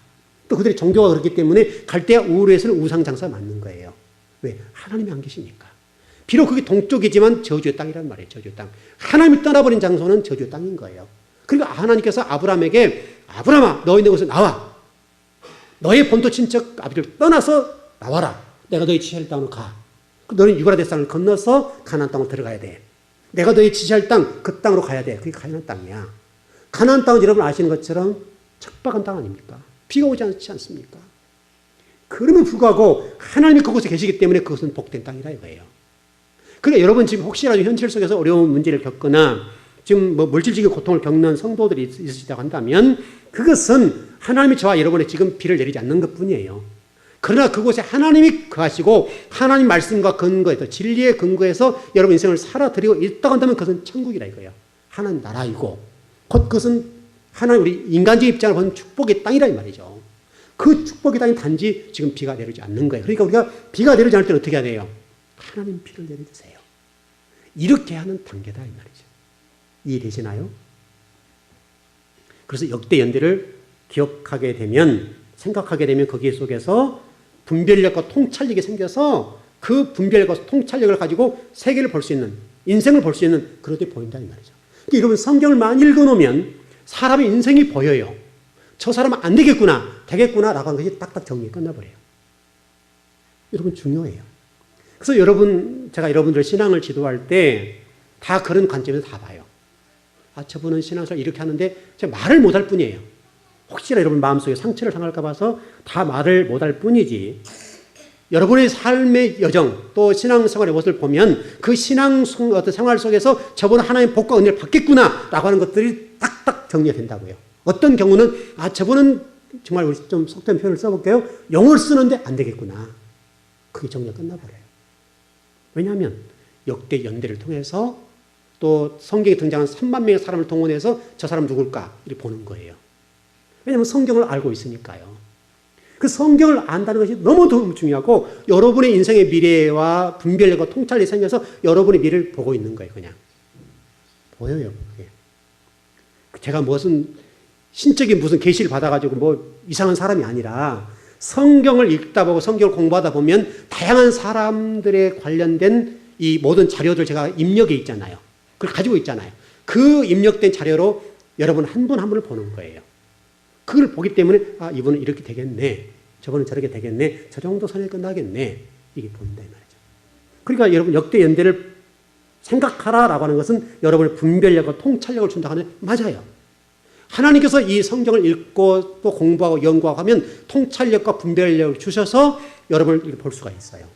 또 그들의 종교가 그렇기 때문에 갈대아 우르에서는 우상장사가 맞는 거예요. 왜? 하나님이 안 계시니까. 비록 그게 동쪽이지만 저주의 땅이란 말이에요. 저주의 땅. 하나님이 떠나버린 장소는 저주의 땅인 거예요. 그러니까 하나님께서 아브라함에게 아브라함아 너 있는 곳에 나와. 너의 본토 친척 아비를 떠나서 나와라. 내가 너의 지시할 땅으로 가. 너는 유브라데스 강을 건너서 가나안 땅으로 들어가야 돼. 내가 너의 지시할 땅, 그 땅으로 가야 돼. 그게 가나안 땅이야. 가나안 땅은 여러분 아시는 것처럼 척박한 땅 아닙니까? 비가 오지 않지 않습니까? 그럼에도 불구하고 하나님이 그곳에 계시기 때문에 그것은 복된 땅이라 이거예요. 그러니까 여러분 지금 혹시라도 현실 속에서 어려운 문제를 겪거나 지금 뭐 물질적인 고통을 겪는 성도들이 있으시다고 한다면 그것은 하나님이 저와 여러분의 지금 비를 내리지 않는 것뿐이에요. 그러나 그곳에 하나님이 거하시고 하나님 말씀과 근거에서 진리의 근거에서 여러분 인생을 살아드리고 있다고 한다면 그것은 천국이라 이거예요. 하나님 나라이고 곧 그것은 하나님 우리 인간적인 입장을 보는 축복의 땅이라 이 말이죠. 그 축복의 땅이 단지 지금 비가 내리지 않는 거예요. 그러니까 우리가 비가 내리지 않을 때는 어떻게 해야 돼요? 하나님 비를 내려주세요. 이렇게 하는 단계다 이 말이죠. 이해되시나요? 그래서 역대 연대를 기억하게 되면 생각하게 되면 거기 속에서 분별력과 통찰력이 생겨서 그 분별력과 통찰력을 가지고 세계를 볼 수 있는 인생을 볼 수 있는 그런 데 보인다 이 말이죠. 그러니까 여러분 성경을 많이 읽어놓으면 사람의 인생이 보여요. 저 사람은 안 되겠구나 되겠구나 라고 하는 것이 딱딱 정리 끝나버려요. 여러분 중요해요. 그래서 제가 여러분들 신앙을 지도할 때 다 그런 관점에서 다 봐요. 아, 저분은 신앙생활 이렇게 하는데 제가 말을 못할 뿐이에요. 혹시나 여러분 마음속에 상처를 당할까 봐서 다 말을 못할 뿐이지 여러분의 삶의 여정 또 신앙생활의 모습을 보면 그 어떤 생활 속에서 저분은 하나님의 복과 은혜를 받겠구나 라고 하는 것들이 딱딱 정리가 된다고요. 어떤 경우는 아 저분은 정말 우리 좀 속된 표현을 써볼게요. 용을 쓰는데 안 되겠구나. 그게 정리가 끝나버려요. 왜냐하면 역대 연대를 통해서 또 성경에 등장한 3만 명의 사람을 동원해서 저 사람 누굴까 이렇게 보는 거예요. 왜냐하면 성경을 알고 있으니까요. 그 성경을 안다는 것이 너무 중요하고 여러분의 인생의 미래와 분별력과 통찰력이 생겨서 여러분의 미래를 보고 있는 거예요. 그냥 보여요. 그게. 제가 무슨 신적인 무슨 계시를 받아가지고 뭐 이상한 사람이 아니라 성경을 읽다 보고 성경을 공부하다 보면 다양한 사람들에 관련된 이 모든 자료들 제가 입력해 있잖아요. 그걸 가지고 있잖아요. 그 입력된 자료로 여러분 한 분 한 분을 보는 거예요. 그걸 보기 때문에 아 이분은 이렇게 되겠네. 저분은 저렇게 되겠네. 저 정도 선에 끝나겠네. 이게 보인다 이 말이죠. 그러니까 여러분 역대 연대를 생각하라라고 하는 것은 여러분의 분별력과 통찰력을 준다고 하는 맞아요. 하나님께서 이 성경을 읽고 또 공부하고 연구하고 하면 통찰력과 분별력을 주셔서 여러분을 볼 수가 있어요.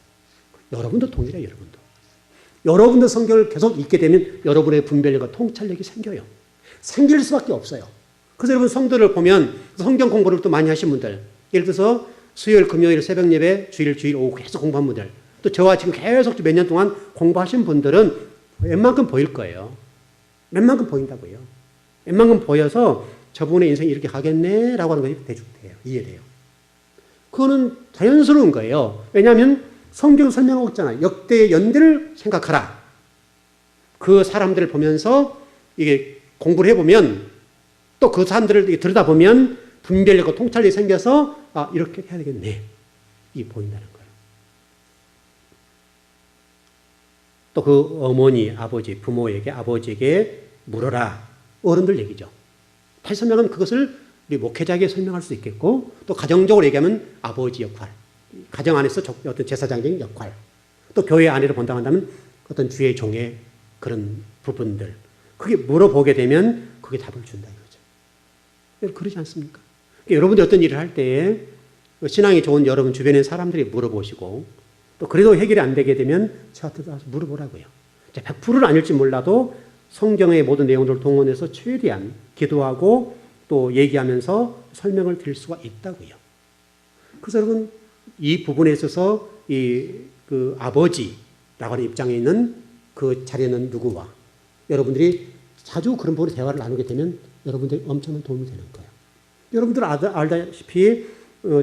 여러분도 동일해요. 여러분도 성경을 계속 읽게 되면 여러분의 분별력과 통찰력이 생겨요. 생길 수밖에 없어요. 그래서 여러분 성도를 보면 성경 공부를 또 많이 하신 분들 예를 들어서 수요일, 금요일, 새벽 예배, 주일 오후 계속 공부한 분들 또 저와 지금 계속 몇 년 동안 공부하신 분들은 웬만큼 보일 거예요. 웬만큼 보인다고요. 웬만큼 보여서 저분의 인생이 이렇게 가겠네라고 하는 것이 대충돼요. 이해돼요. 그거는 자연스러운 거예요. 왜냐하면 성경 설명하고 있잖아요. 역대의 연대를 생각하라. 그 사람들을 보면서 이게 공부를 해보면 또 그 사람들을 들여다보면 분별력과 통찰력이 생겨서 아 이렇게 해야 되겠네. 이게 보인다는 거예요. 또 그 어머니, 아버지, 부모에게 아버지에게 물어라. 어른들 얘기죠. 다시 설명하면 그것을 우리 목회자에게 설명할 수 있겠고 또 가정적으로 얘기하면 아버지 역할. 가정 안에서 어떤 제사장적인 역할, 또 교회 안에를 본다고 한다면 어떤 주의 종의 그런 부분들, 그게 물어보게 되면 그게 답을 준다 이거죠. 그러지 않습니까? 그러니까 여러분들이 어떤 일을 할 때에 신앙이 좋은 여러분 주변의 사람들이 물어보시고 또 그래도 해결이 안 되게 되면 저한테 와서 물어보라고요. 100%는 아닐지 몰라도 성경의 모든 내용들을 동원해서 최대한 기도하고 또 얘기하면서 설명을 드릴 수가 있다고요. 그래서 여러분 이 부분에 있어서 그 아버지라고 하는 입장에 있는 그 자리에 있는 누구와 여러분들이 자주 그런 부분에 대화를 나누게 되면 여러분들이 엄청난 도움이 되는 거예요. 여러분들 알다시피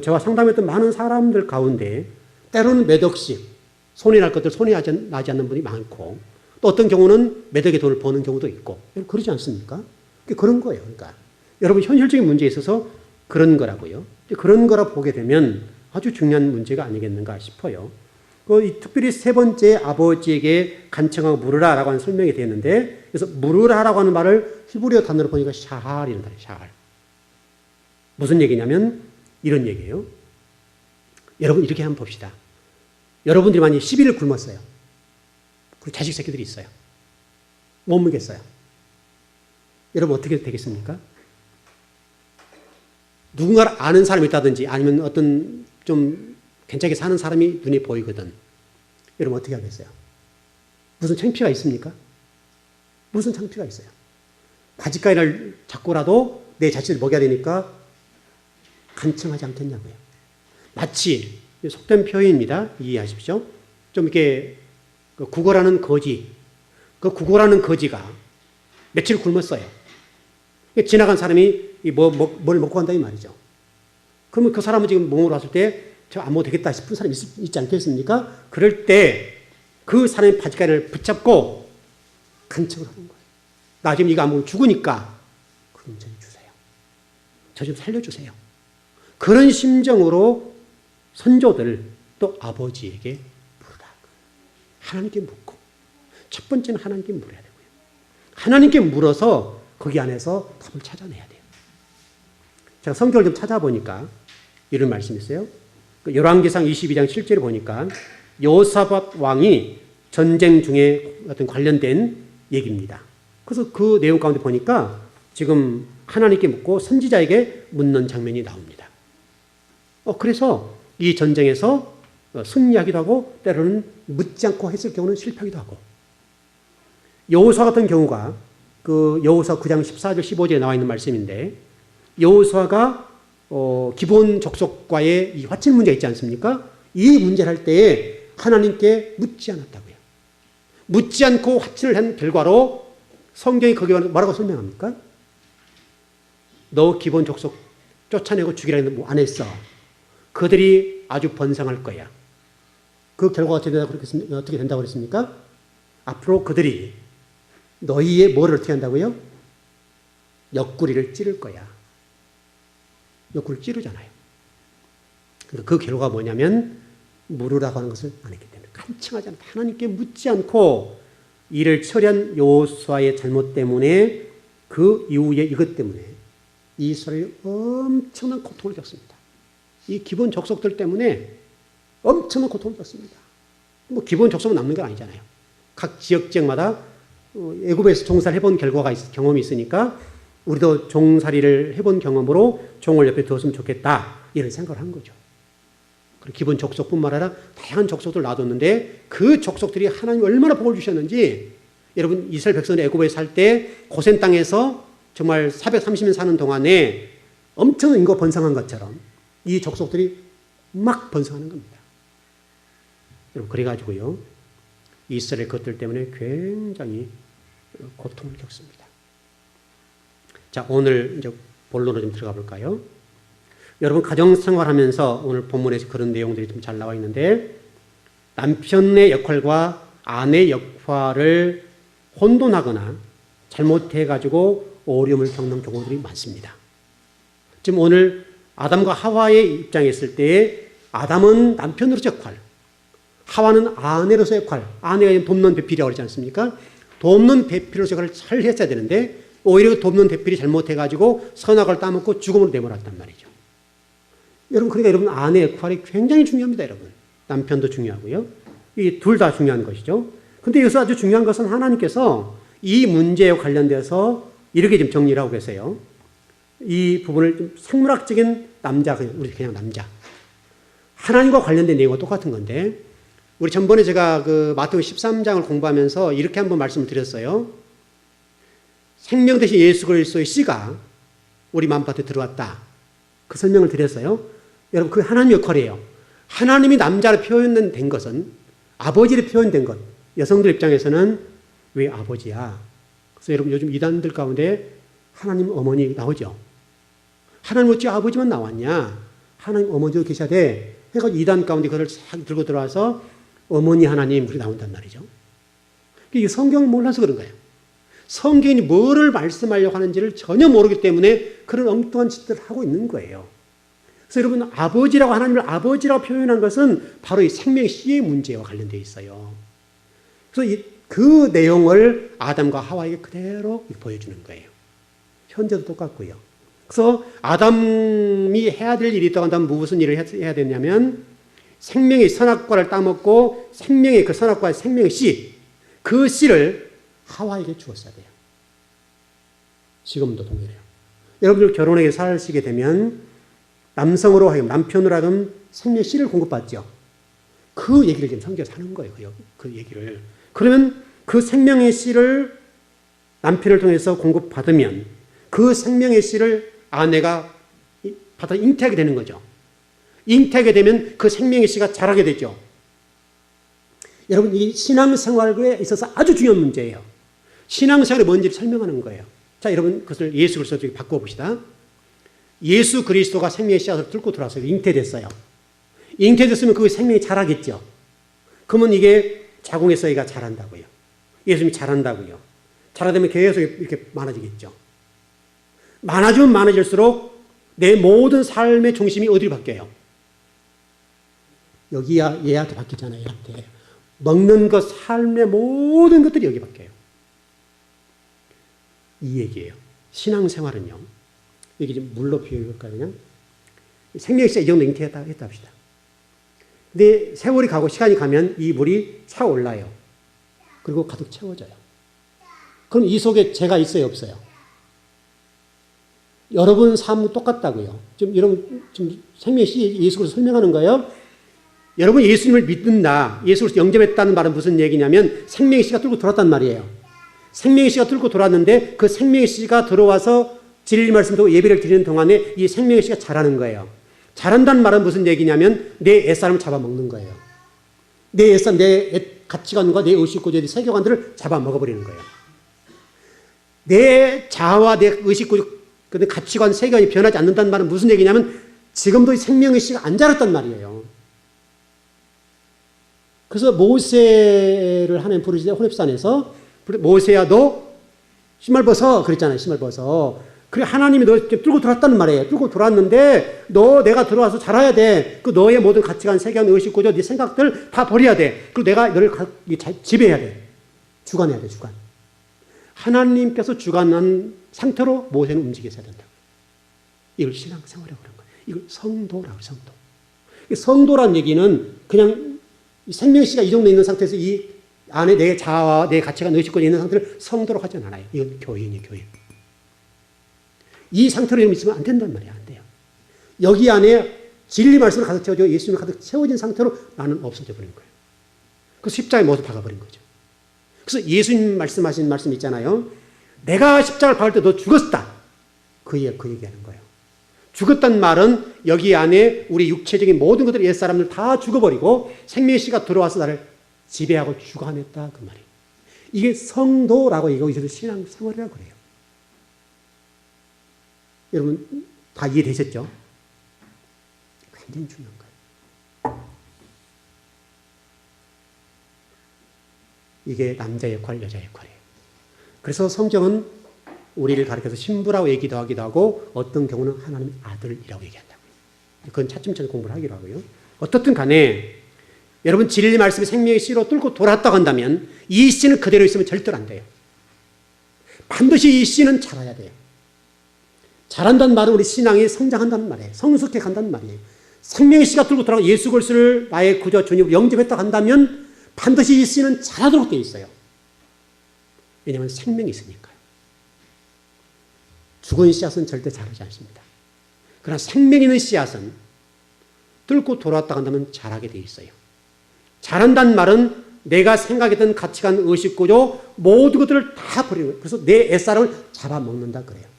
제가 상담했던 많은 사람들 가운데 때로는 몇 억씩 손이 날 것들 손이 나지 않는 분이 많고 또 어떤 경우는 몇 억의 돈을 버는 경우도 있고 그러지 않습니까? 그런 거예요. 그러니까 여러분 현실적인 문제에 있어서 그런 거라고요. 그런 거라 보게 되면 아주 중요한 문제가 아니겠는가 싶어요. 특별히 세 번째 아버지에게 간청하고 물으라라고 하는 설명이 되는데 그래서 물으라라고 하는 말을 히브리어 단어로 보니까 샤할이라는 단어예요. 샤할. 무슨 얘기냐면 이런 얘기예요. 여러분 이렇게 한번 봅시다. 여러분들이 만약에 10일을 굶었어요. 그리고 자식 새끼들이 있어요. 못 먹겠어요. 여러분 어떻게 되겠습니까? 누군가를 아는 사람이 있다든지 아니면 어떤 좀 괜찮게 사는 사람이 눈에 보이거든. 여러분 어떻게 하겠어요? 무슨 창피가 있습니까? 무슨 창피가 있어요? 바지가인을 잡고라도 내 자신을 먹여야 되니까 간청하지 않겠냐고요. 마치 속된 표현입니다. 이해하십시오. 좀 이렇게 국어라는 거지, 그 국어라는 거지가 며칠 굶었어요. 지나간 사람이 뭘 먹고 간다 이 말이죠. 그러면 그 사람은 지금 몸으로 왔을 때 저 안 먹어도 되겠다 싶은 사람이 있지 않겠습니까? 그럴 때 그 사람의 바지가인을 붙잡고 간청을 하는 거예요. 나 지금 이거 안 먹으면 죽으니까 그럼 저 주세요. 저 좀 살려주세요. 그런 심정으로 선조들 또 아버지에게 부르라. 하나님께 묻고 첫 번째는 하나님께 물어야 되고요. 하나님께 물어서 거기 안에서 답을 찾아내야 돼요. 제가 성경을 좀 찾아보니까 이런 말씀이 있어요. 열왕기상 22장 7절을 보니까 여호사밧 왕이 전쟁 중에 어떤 관련된 얘기입니다. 그래서 그 내용 가운데 보니까 지금 하나님께 묻고 선지자에게 묻는 장면이 나옵니다. 그래서 이 전쟁에서 승리하기도 하고 때로는 묻지 않고 했을 경우는 실패하기도 하고 여호수아 같은 경우가 그 여호수아 9장 14절 15절에 나와 있는 말씀인데 여호수아가 기본 족속과의 이 화칠 문제가 있지 않습니까? 이 문제를 할 때에 하나님께 묻지 않았다고요. 묻지 않고 화친을 한 결과로 성경이 거기에 뭐라고 설명합니까? 너 기본 족속 쫓아내고 죽이라 했는데 안 했어. 그들이 아주 번성할 거야. 그 결과가 어떻게 된다고 그랬습니까? 앞으로 그들이 너희의 뭐를 어떻게 한다고요? 옆구리를 찌를 거야. 옆구리를 찌르잖아요. 그 결과가 뭐냐면 물으라고 하는 것을 안 했기 때문에 간청하지 않고 하나님께 묻지 않고 이를 처리한 여호수아의 잘못 때문에 그 이후에 이것 때문에 이스라엘이 엄청난 고통을 겪습니다. 이 기본 족속들 때문에 엄청난 고통을 겪습니다. 뭐 기본 족속은 남는 건 아니잖아요. 각 지역마다 애굽에서 종살이 해본 경험이 있으니까 우리도 종살이를 해본 경험으로 종을 옆에 두었으면 좋겠다 이런 생각을 한 거죠. 그리고 기본 족속뿐만 아니라 다양한 족속들 놔뒀는데 그 족속들이 하나님이 얼마나 복을 주셨는지 여러분 이스라엘 백성들이 애굽에 살 때 고센 땅에서 정말 430년 사는 동안에 엄청난 인구가 번성한 것처럼 이 족속들이 막 번성하는 겁니다. 여러분 그래가지고요 이스라엘 것들 때문에 굉장히 고통을 겪습니다. 자 오늘 이제 본론으로 좀 들어가 볼까요? 여러분 가정생활하면서 오늘 본문에서 그런 내용들이 좀 잘 나와 있는데 남편의 역할과 아내의 역할을 혼돈하거나 잘못해가지고 어려움을 겪는 경우들이 많습니다. 지금 오늘 아담과 하와의 입장에 있을 때 아담은 남편으로서 역할, 하와는 아내로서 역할, 아내가 돕는 배필이라고 그러지 않습니까? 돕는 배필로서 역할을 잘 했어야 되는데 오히려 돕는 배필이 잘못해가지고 선악을 따먹고 죽음으로 내몰았단 말이죠. 그러니까 여러분 아내의 역할이 굉장히 중요합니다. 여러분 남편도 중요하고요. 이 둘 다 중요한 것이죠. 근데 여기서 아주 중요한 것은 하나님께서 이 문제에 관련돼서 이렇게 좀 정리를 하고 계세요. 이 부분을 좀 생물학적인 남자, 우리 그냥 남자. 하나님과 관련된 내용과 똑같은 건데 우리 전번에 제가 그 마태복음 13장을 공부하면서 이렇게 한번 말씀을 드렸어요. 생명 대신 예수 그리스도의 씨가 우리 마음밭에 들어왔다. 그 설명을 드렸어요. 여러분 그 하나님 역할이에요. 하나님이 남자로 표현된 것은 아버지로 표현된 것. 여성들 입장에서는 왜 아버지야? 그래서 여러분 요즘 이단들 가운데 하나님 어머니 나오죠. 하나님 어찌 아버지만 나왔냐? 하나님 어머니도 계셔야 돼. 해가지고 이단 가운데 그걸 싹 들고 들어와서 어머니 하나님 그렇게 나온단 말이죠. 이게 성경을 몰라서 그런 거예요. 성경이 뭐를 말씀하려고 하는지를 전혀 모르기 때문에 그런 엉뚱한 짓들을 하고 있는 거예요. 그래서 여러분 아버지라고 하나님을 아버지라고 표현한 것은 바로 이 생명 씨의 문제와 관련되어 있어요. 그래서 그 내용을 아담과 하와에게 그대로 보여주는 거예요. 현재도 똑같고요. 그래서 아담이 해야 될 일이 있다고 한다면 무슨 일을 해야 되냐면 생명의 선악과를 따먹고 생명의 그 선악과의 생명의 씨, 그 씨를 하와에게 주었어야 돼요. 지금도 동일해요. 여러분들 결혼하게 사시게 되면 남성으로 하여금, 남편으로 하여금 생명의 씨를 공급받죠. 그 얘기를 지금 성경에서 하는 거예요. 그 얘기를. 그러면 그 생명의 씨를 남편을 통해서 공급받으면 그 생명의 씨를 아내가 받아 잉태하게 되는 거죠. 잉태하게 되면 그 생명의 씨가 자라게 되죠. 여러분, 이 신앙생활에 있어서 아주 중요한 문제예요. 신앙생활이 뭔지를 설명하는 거예요. 자, 여러분, 그것을 예수 그리스도로 바꿔봅시다. 예수 그리스도가 생명의 씨앗을 뚫고 들어와서 잉태됐어요. 잉태됐으면 그 생명이 자라겠죠. 그러면 이게 자궁에서 얘가 자란다고요. 예수님이 자란다고요. 자라되면 계속 이렇게 많아지겠죠. 많아지면 많아질수록 내 모든 삶의 중심이 어디로 바뀌어요? 여기야, 얘한테 바뀌잖아요. 얘한테. 먹는 것, 삶의 모든 것들이 여기 바뀌어요. 이 얘기예요. 신앙생활은요. 여기 좀 물로 비유해볼까요? 그냥 생명의 씨가 이 정도 잉태했다 합시다. 근데 세월이 가고 시간이 가면 이 물이 차올라요. 그리고 가득 채워져요. 그럼 이 속에 죄가 있어요, 없어요? 여러분 삶은 똑같다고요. 여러분 생명의 씨 예수 그리스도 설명하는 거예요. 여러분 예수님을 믿는다, 예수 그리스도 영접했다는 말은 무슨 얘기냐면 생명의 씨가 뚫고 들어왔단 말이에요. 생명의 씨가 뚫고 들어왔는데 그 생명의 씨가 들어와서 진리 말씀 듣고 예배를 드리는 동안에 이 생명의 씨가 자라는 거예요. 자란다는 말은 무슨 얘기냐면 내 옛사람을 잡아먹는 거예요. 내 옛사람, 내 가치관과 내 의식구조, 내 세계관들을 잡아먹어버리는 거예요. 내 자아와 내 의식구조, 가치관, 세계관이 변하지 않는다는 말은 무슨 얘기냐면 지금도 생명의 씨가 안 자랐단 말이에요. 그래서 모세를 하나님 부르실 때 호렙산에서 모세야 너 신발 벗어 그랬잖아요. 신발 벗어. 그래 하나님이 너 뚫고 들어왔다는 말이에요. 뚫고 들어왔는데 너 내가 들어와서 자라야 돼. 그 너의 모든 가치관, 세계관, 의식구조, 네 생각들 다 버려야 돼. 그리고 내가 너를 지배해야 돼. 주관해야 돼. 주관. 하나님께서 주관한 상태로 모세는 움직였어야 된다. 이걸 신앙생활이라고 그런 거예요. 이걸 성도라고 성도. 성도란 얘기는 그냥 생명씨가 이 정도 있는 상태에서 이 안에 내 자아와 내 가치관, 의식권이 있는 상태를 성도로 하지 않아요. 이건 교인이에요, 교인. 이 상태로 있으면 안 된단 말이에요. 안 돼요. 여기 안에 진리 말씀을 가득 채워져 예수님을 가득 채워진 상태로 나는 없어져 버린 거예요. 그 십자가에 못을 박아버린 거죠. 그래서 예수님 말씀하신 말씀 있잖아요. 내가 십자가를 박을 때 너 죽었다. 그 얘기하는 거예요. 죽었단 말은 여기 안에 우리 육체적인 모든 것들 옛사람들 다 죽어버리고 생명의 씨가 들어와서 나를 지배하고 주관했다. 그 말이에요. 이게 성도라고 얘기하고 신앙생활이라고 그래요. 여러분 다 이해되셨죠? 굉장히 중요한 거예요. 이게 남자 역할, 여자 역할이에요. 그래서 성경은 우리를 가르쳐서 신부라고 얘기도 하기도 하고 어떤 경우는 하나님의 아들이라고 얘기한다고요. 그건 차츰차츰 공부를 하기로 하고요. 어떻든 간에 여러분 진리 말씀이 생명의 씨로 뚫고 돌아왔다고 한다면 이 씨는 그대로 있으면 절대로 안 돼요. 반드시 이 씨는 자라야 돼요. 자란다는 말은 우리 신앙이 성장한다는 말이에요. 성숙해 간다는 말이에요. 생명의 씨가 뚫고 돌아가 예수 그리스도를 나의 구주 주님으로 영접했다고 한다면 반드시 이 씨는 자라도록 되어 있어요. 왜냐하면 생명이 있으니까요. 죽은 씨앗은 절대 자라지 않습니다. 그러나 생명 있는 씨앗은 뚫고 돌아왔다고 한다면 자라게 되어 있어요. 자란다는 말은 내가 생각했던 가치관, 의식구조 모든 것들을 다 버리는 거예요. 그래서 내 옛사람을 잡아먹는다 그래요.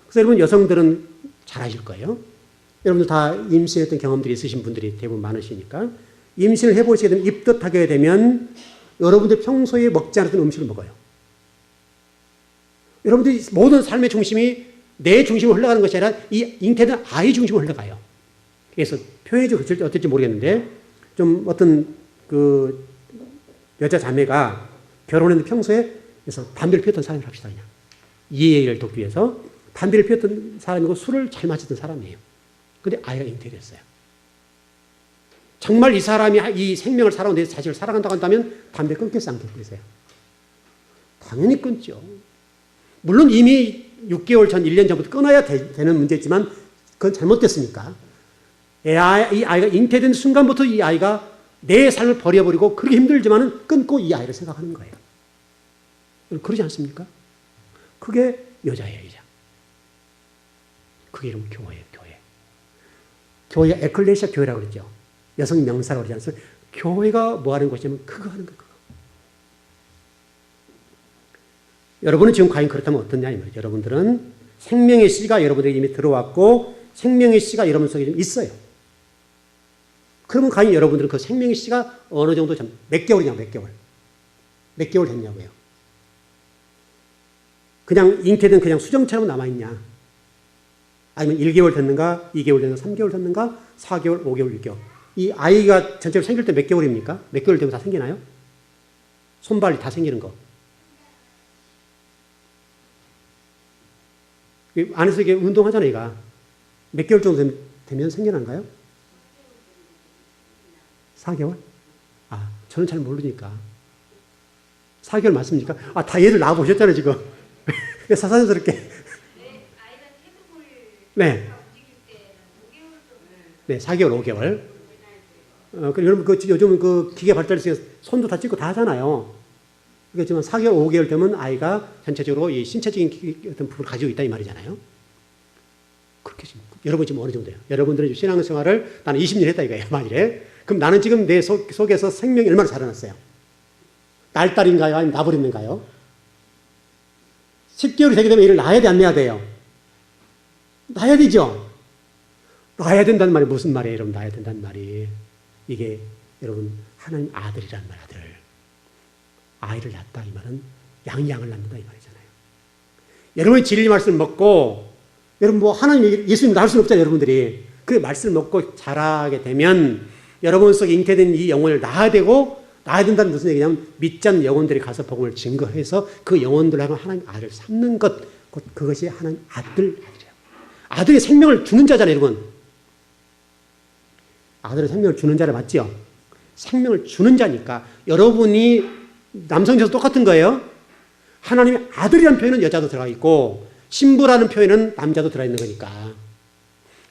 그래서 여러분 여성들은 잘 아실 거예요. 여러분들 다 임신했던 경험들이 있으신 분들이 대부분 많으시니까 임신을 해보시게 되면 입덧하게 되면 여러분들 평소에 먹지 않았던 음식을 먹어요. 여러분들이 모든 삶의 중심이 내 중심으로 흘러가는 것이 아니라 이 잉태된 아이 중심으로 흘러가요. 그래서 표현이 어떨지 모르겠는데 좀 어떤 그 여자 자매가 결혼했는데 평소에 그래서 담배를 피웠던 사람을 합시다. 그냥 이해를 돕기 위해서 담배를 피웠던 사람이고 술을 잘 마시던 사람이에요. 근데 아이가 잉태됐어요. 정말 이 사람이 이 생명을 살아온 내 자식을 사랑한다고 한다면 담배 끊겠어요? 안 끊겠어요? 당연히 끊죠. 물론 이미 6개월 전, 1년 전부터 끊어야 되는 문제지만 그건 잘못됐으니까. 이 아이가 잉태된 순간부터 이 아이가 내 삶을 버려버리고 그렇게 힘들지만 끊고 이 아이를 생각하는 거예요. 그러지 않습니까? 그게 여자예요, 여자. 그게 이름 교회예요, 교회. 교회가 에클레시아 교회라고 그러죠. 여성 명사라고 그러지 않습니까? 교회가 뭐 하는 곳이냐면 그거 하는 거예요. 여러분은 지금 과연 그렇다면 어떠냐 이 말이죠. 여러분들은 생명의 씨가 여러분들에게 이미 들어왔고 생명의 씨가 여러분 속에 좀 있어요. 그러면 과연 여러분들은 그 생명의 씨가 어느 정도 몇 개월이냐 몇 개월. 몇 개월 됐냐고요. 그냥 잉태된 그냥 수정처럼 남아있냐. 아니면 1개월 됐는가 2개월 됐는가 3개월 됐는가 4개월 5개월 6개월. 이 아이가 전체로 생길 때 몇 개월입니까? 몇 개월 되면 다 생기나요? 손발이 다 생기는 거. 안에서 이게 운동하잖아요, 얘가. 몇 개월 정도 되면 생겨난가요? 4개월? 아, 저는 잘 모르니까. 4개월 맞습니까? 아, 다 얘들 낳아보셨잖아요, 지금. 사사스럽게. 아이가 태동을 네. 움직일 때는 5개월 정도. 네, 4개월, 5개월. 여러분, 요즘은 그 기계 발달해서 손도 다 찍고 다 하잖아요. 그렇지만 4개월, 5개월 되면 아이가 전체적으로 이 신체적인 어떤 부분을 가지고 있다 이 말이잖아요. 그렇게 지금 여러분 지금 어느 정도예요? 여러분들은 신앙생활을 나는 20년 했다 이거예요, 만일에. 그럼 나는 지금 내 속에서 생명이 얼마나 자라났어요? 날딸인가요? 아니면 나버렸는가요? 10개월이 되게 되면 얘를 낳아야 돼, 안 낳아야 돼요? 낳아야 되죠? 낳아야 된다는 말이 무슨 말이에요, 여러분? 낳아야 된다는 말이. 이게 여러분 하나님 아들이란 말, 아들. 아이를 낳다 이 말은 양을 낳는다 이 말이잖아요. 여러분이 진리 말씀을 먹고 여러분 뭐 하나님 예수님 낳을 수는 없잖아요, 여러분들이. 그 말씀을 먹고 자라게 되면 여러분 속에 잉태된 이 영혼을 낳아야 되고 낳아야 된다는 무슨 얘기냐면 믿지 않는 영혼들이 가서 복음을 증거해서 그 영혼들을 하면 하나님 아들을 삼는 것, 그것이 하나님 아들이에요. 아들이 생명을 주는 자잖아요, 여러분. 아들의 생명을 주는 자라 맞죠? 생명을 주는 자니까 여러분이 남성 여성 똑같은 거예요. 하나님의 아들이라는 표현은 여자도 들어가 있고 신부라는 표현은 남자도 들어가 있는 거니까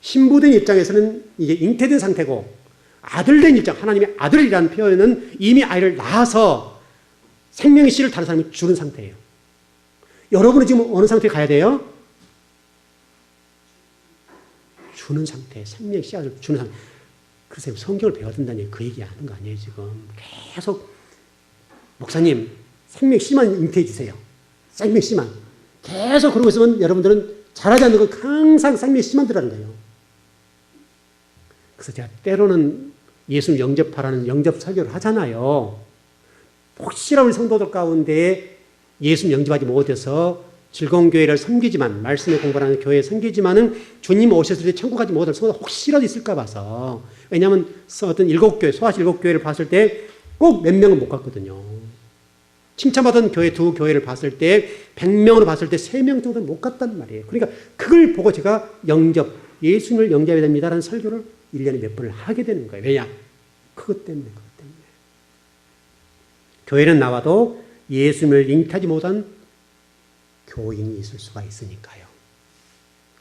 신부된 입장에서는 이게 잉태된 상태고 아들된 입장, 하나님의 아들이라는 표현은 이미 아이를 낳아서 생명의 씨를 다른 사람이 주는 상태예요. 여러분은 지금 어느 상태에 가야 돼요? 주는 상태, 생명의 씨를 주는 상태. 글쎄요, 성경을 배워야 된다니 그 얘기 하는 거 아니에요, 지금. 계속 목사님, 생명 씨만 잉태해 주세요. 생명 씨만. 계속 그러고 있으면 여러분들은 잘하지 않는 건 항상 생명 씨만 들어가는 거예요. 그래서 제가 때로는 예수님 영접하라는 영접 설교를 하잖아요. 혹시라도 우리 성도들 가운데 예수님 영접하지 못해서 즐거운 교회를 섬기지만, 말씀을 공부하는 교회에 섬기지만은 주님 오셨을 때 천국 가지 못할 성도 혹시라도 있을까 봐서. 왜냐하면 어떤 소아시 7교회를 봤을 때 꼭 몇 명은 못 갔거든요. 칭찬받은 교회 2교회를 봤을 때 100명으로 봤을 때 3명 정도는 못 갔단 말이에요. 그러니까 그걸 보고 제가 예수님을 영접해야 됩니다라는 설교를 1년에 몇 번을 하게 되는 거예요. 왜냐? 그것 때문에. 교회는 나와도 예수님을 잉태하지 못한 교인이 있을 수가 있으니까요.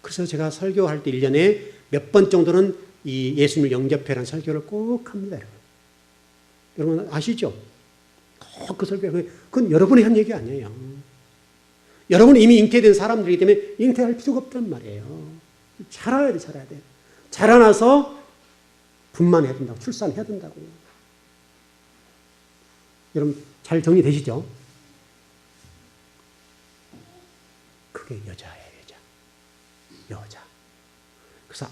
그래서 제가 설교할 때 1년에 몇 번 정도는 이 예수님을 영접해라는 설교를 꼭 합니다. 여러분 아시죠? 꼭 그 설교, 그건 여러분이 한 얘기 아니에요. 여러분은 이미 잉태된 사람들이기 때문에 잉태할 필요가 없단 말이에요. 자라야 돼. 자라나서 분만해야 된다고, 출산해야 된다고요. 여러분 잘 정리되시죠? 그게 여자예요, 여자. 그래서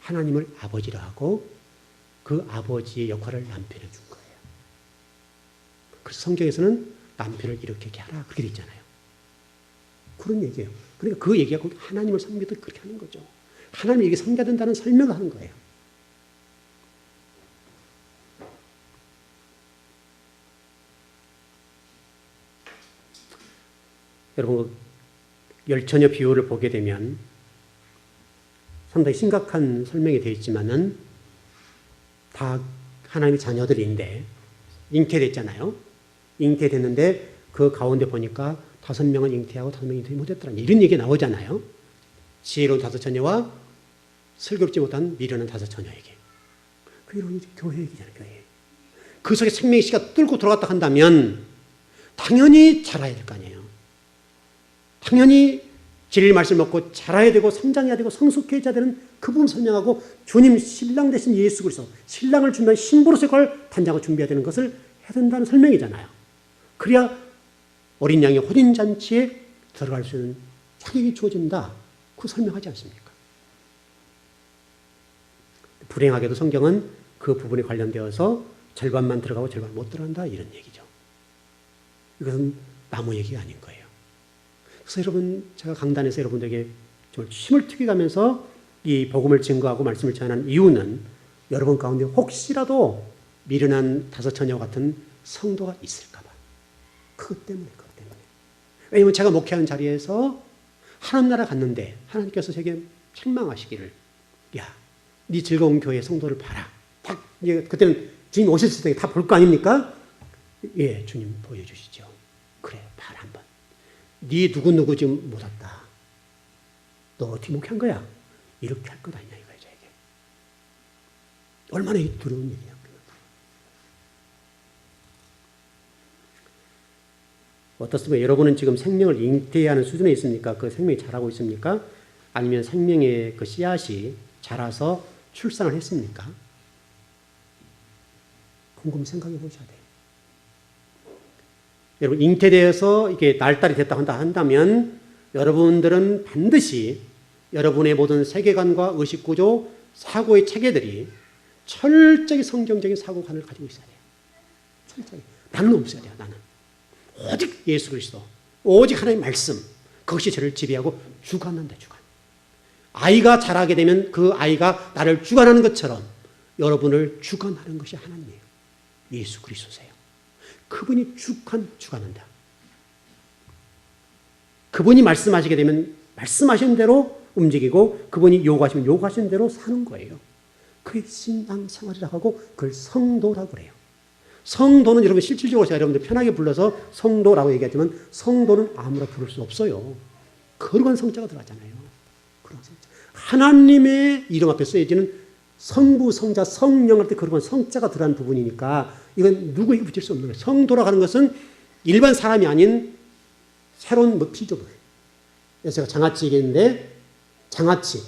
하나님을 아버지로 하고 그 아버지의 역할을 남편에 준 거예요. 그래서 성경에서는 남편을 이렇게 하라 그렇게 돼 있잖아요. 그런 얘기예요. 그러니까 그 얘기가 하나님을 섬기듯 그렇게 하는 거죠. 하나님을 이렇게 섬겨야 된다는 설명을 하는 거예요. 여러분, 열처녀 비유를 보게 되면 상당히 심각한 설명이 되어 있지만은 다 하나님의 자녀들인데 잉태됐잖아요. 잉태됐는데 그 가운데 보니까 5명은 잉태하고 5명은 잉태 못했더라. 이런 얘기 나오잖아요. 지혜로운 5처녀와 슬기롭지 못한 미련한 5처녀에게. 그 이런 교회 얘기잖아요. 교회. 그 속에 생명의 씨가 뚫고 들어갔다 한다면 당연히 자라야 될 거 아니에요. 당연히 진리 말씀을 먹고 자라야 되고 성장해야 되고 성숙해져야 되는 그 부분 설명하고 주님 신랑 대신 예수 그리스도 신랑을 준비한 신부로서의 걸 단장을 준비해야 되는 것을 해야 된다는 설명이잖아요. 그래야 어린 양의 혼인잔치에 들어갈 수 있는 자격이 주어진다. 그 설명하지 않습니까? 불행하게도 성경은 그 부분에 관련되어서 절반만 들어가고 절반 못 들어간다 이런 얘기죠. 이것은 나무 얘기가 아닌 거예요. 그래서 여러분 제가 강단에서 여러분들에게 정말 힘을 투기하면서 이 복음을 증거하고 말씀을 전하는 이유는 여러분 가운데 혹시라도 미련한 다섯 처녀 같은 성도가 있을까 봐. 그것 때문에. 왜냐하면 제가 목회하는 자리에서 하나님 나라 갔는데 하나님께서 제게 책망하시기를 야, 네 즐거운 교회 성도를 봐라. 딱 이제 그때는 주님 오셨을 때 다 볼 거 아닙니까? 예, 주님 보여주시죠. 그래, 봐라 한번. 네 누구 지금 못 왔다. 너 어떻게 목회한 거야? 이렇게 할 것 아니냐 이거야 저에게. 얼마나 두려운 일이야. 어떻습니까? 여러분은 지금 생명을 잉태하는 수준에 있습니까? 그 생명이 자라고 있습니까? 아니면 생명의 그 씨앗이 자라서 출산을 했습니까? 곰곰이 생각해 보셔야 돼요. 여러분 잉태되어서 이게 날달이 됐다 한다면 여러분들은 반드시 여러분의 모든 세계관과 의식구조, 사고의 체계들이 철저히 성경적인 사고관을 가지고 있어야 돼요. 철저히. 나는 없어야 돼요. 나는. 오직 예수 그리스도, 오직 하나님의 말씀, 그것이 저를 지배하고 주관한다. 주관. 아이가 자라게 되면 그 아이가 나를 주관하는 것처럼 여러분을 주관하는 것이 하나님이에요. 예수 그리스도세요. 그분이 주관한다. 그분이 말씀하시게 되면 말씀하신 대로 움직이고 그분이 요구하시면 요구하신 대로 사는 거예요. 그게 신앙생활이라고 하고 그걸 성도라고 그래요. 성도는 여러분 실질적으로 제가 여러분들 편하게 불러서 성도라고 얘기하지만 성도는 아무나 부를 수 없어요. 거룩한 성자가 들어가잖아요. 하나님의 이름 앞에 쓰여지는 성부, 성자, 성령 할 때 거룩한 성자가 들어가는 부분이니까 이건 누구에게 붙일 수 없는 거예요. 성도라고 하는 것은 일반 사람이 아닌 새로운 피조물. 그래서 제가 장아찌 얘기했는데 장아찌.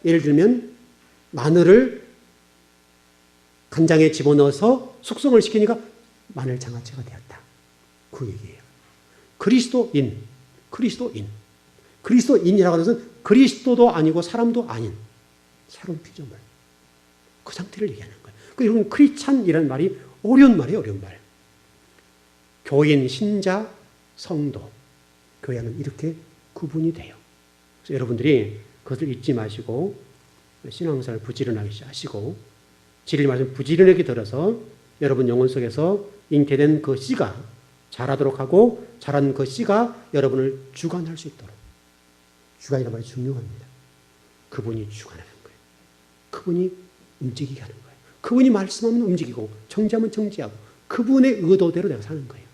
예를 들면 마늘을 간장에 집어넣어서 숙성을 시키니까 마늘 장아찌가 되었다. 그 얘기예요. 그리스도인이라고 하는 것은 그리스도도 아니고 사람도 아닌 새로운 피조물. 그 상태를 얘기하는 거예요. 그러니까 크리스찬이라는 말이 어려운 말이에요. 어려운 말. 교인, 신자, 성도. 교회는 이렇게 구분이 돼요. 그래서 여러분들이 그것을 잊지 마시고 신앙생활을 부지런하게 하시고 진리 말씀 부지런하게 들어서 여러분 영혼 속에서 잉태된 그 씨가 자라도록 하고 자란 그 씨가 여러분을 주관할 수 있도록. 주관이라는 말이 중요합니다. 그분이 주관하는 거예요. 그분이 움직이게 하는 거예요. 그분이 말씀하면 움직이고 정지하면 정지하고 그분의 의도대로 내가 사는 거예요.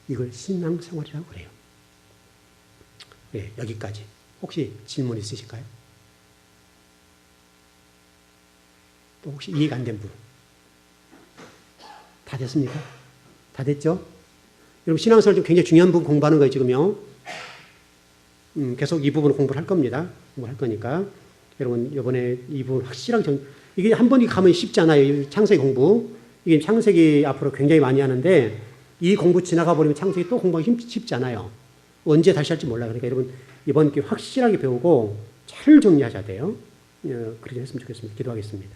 이걸 신앙생활이라고 그래요. 네, 여기까지. 혹시 질문 있으실까요? 또 혹시 이해가 안 된 분? 다 됐습니까? 다 됐죠? 여러분 신앙생활 좀 굉장히 중요한 부분 공부하는 거예요 지금요. 계속 이 부분을 공부를 할 겁니다. 공부할 거니까 여러분 이번에 이 부분 확실하게 이게 한 번이 가면 쉽잖아요. 창세기 공부. 이게 창세기 앞으로 굉장히 많이 하는데 이 공부 지나가 버리면 창세기 또 공부하기 쉽지 않아요. 언제 다시 할지 몰라요. 그러니까 여러분 이번 기회 확실하게 배우고 잘 정리하셔야 돼요. 그렇게 했으면 좋겠습니다. 기도하겠습니다.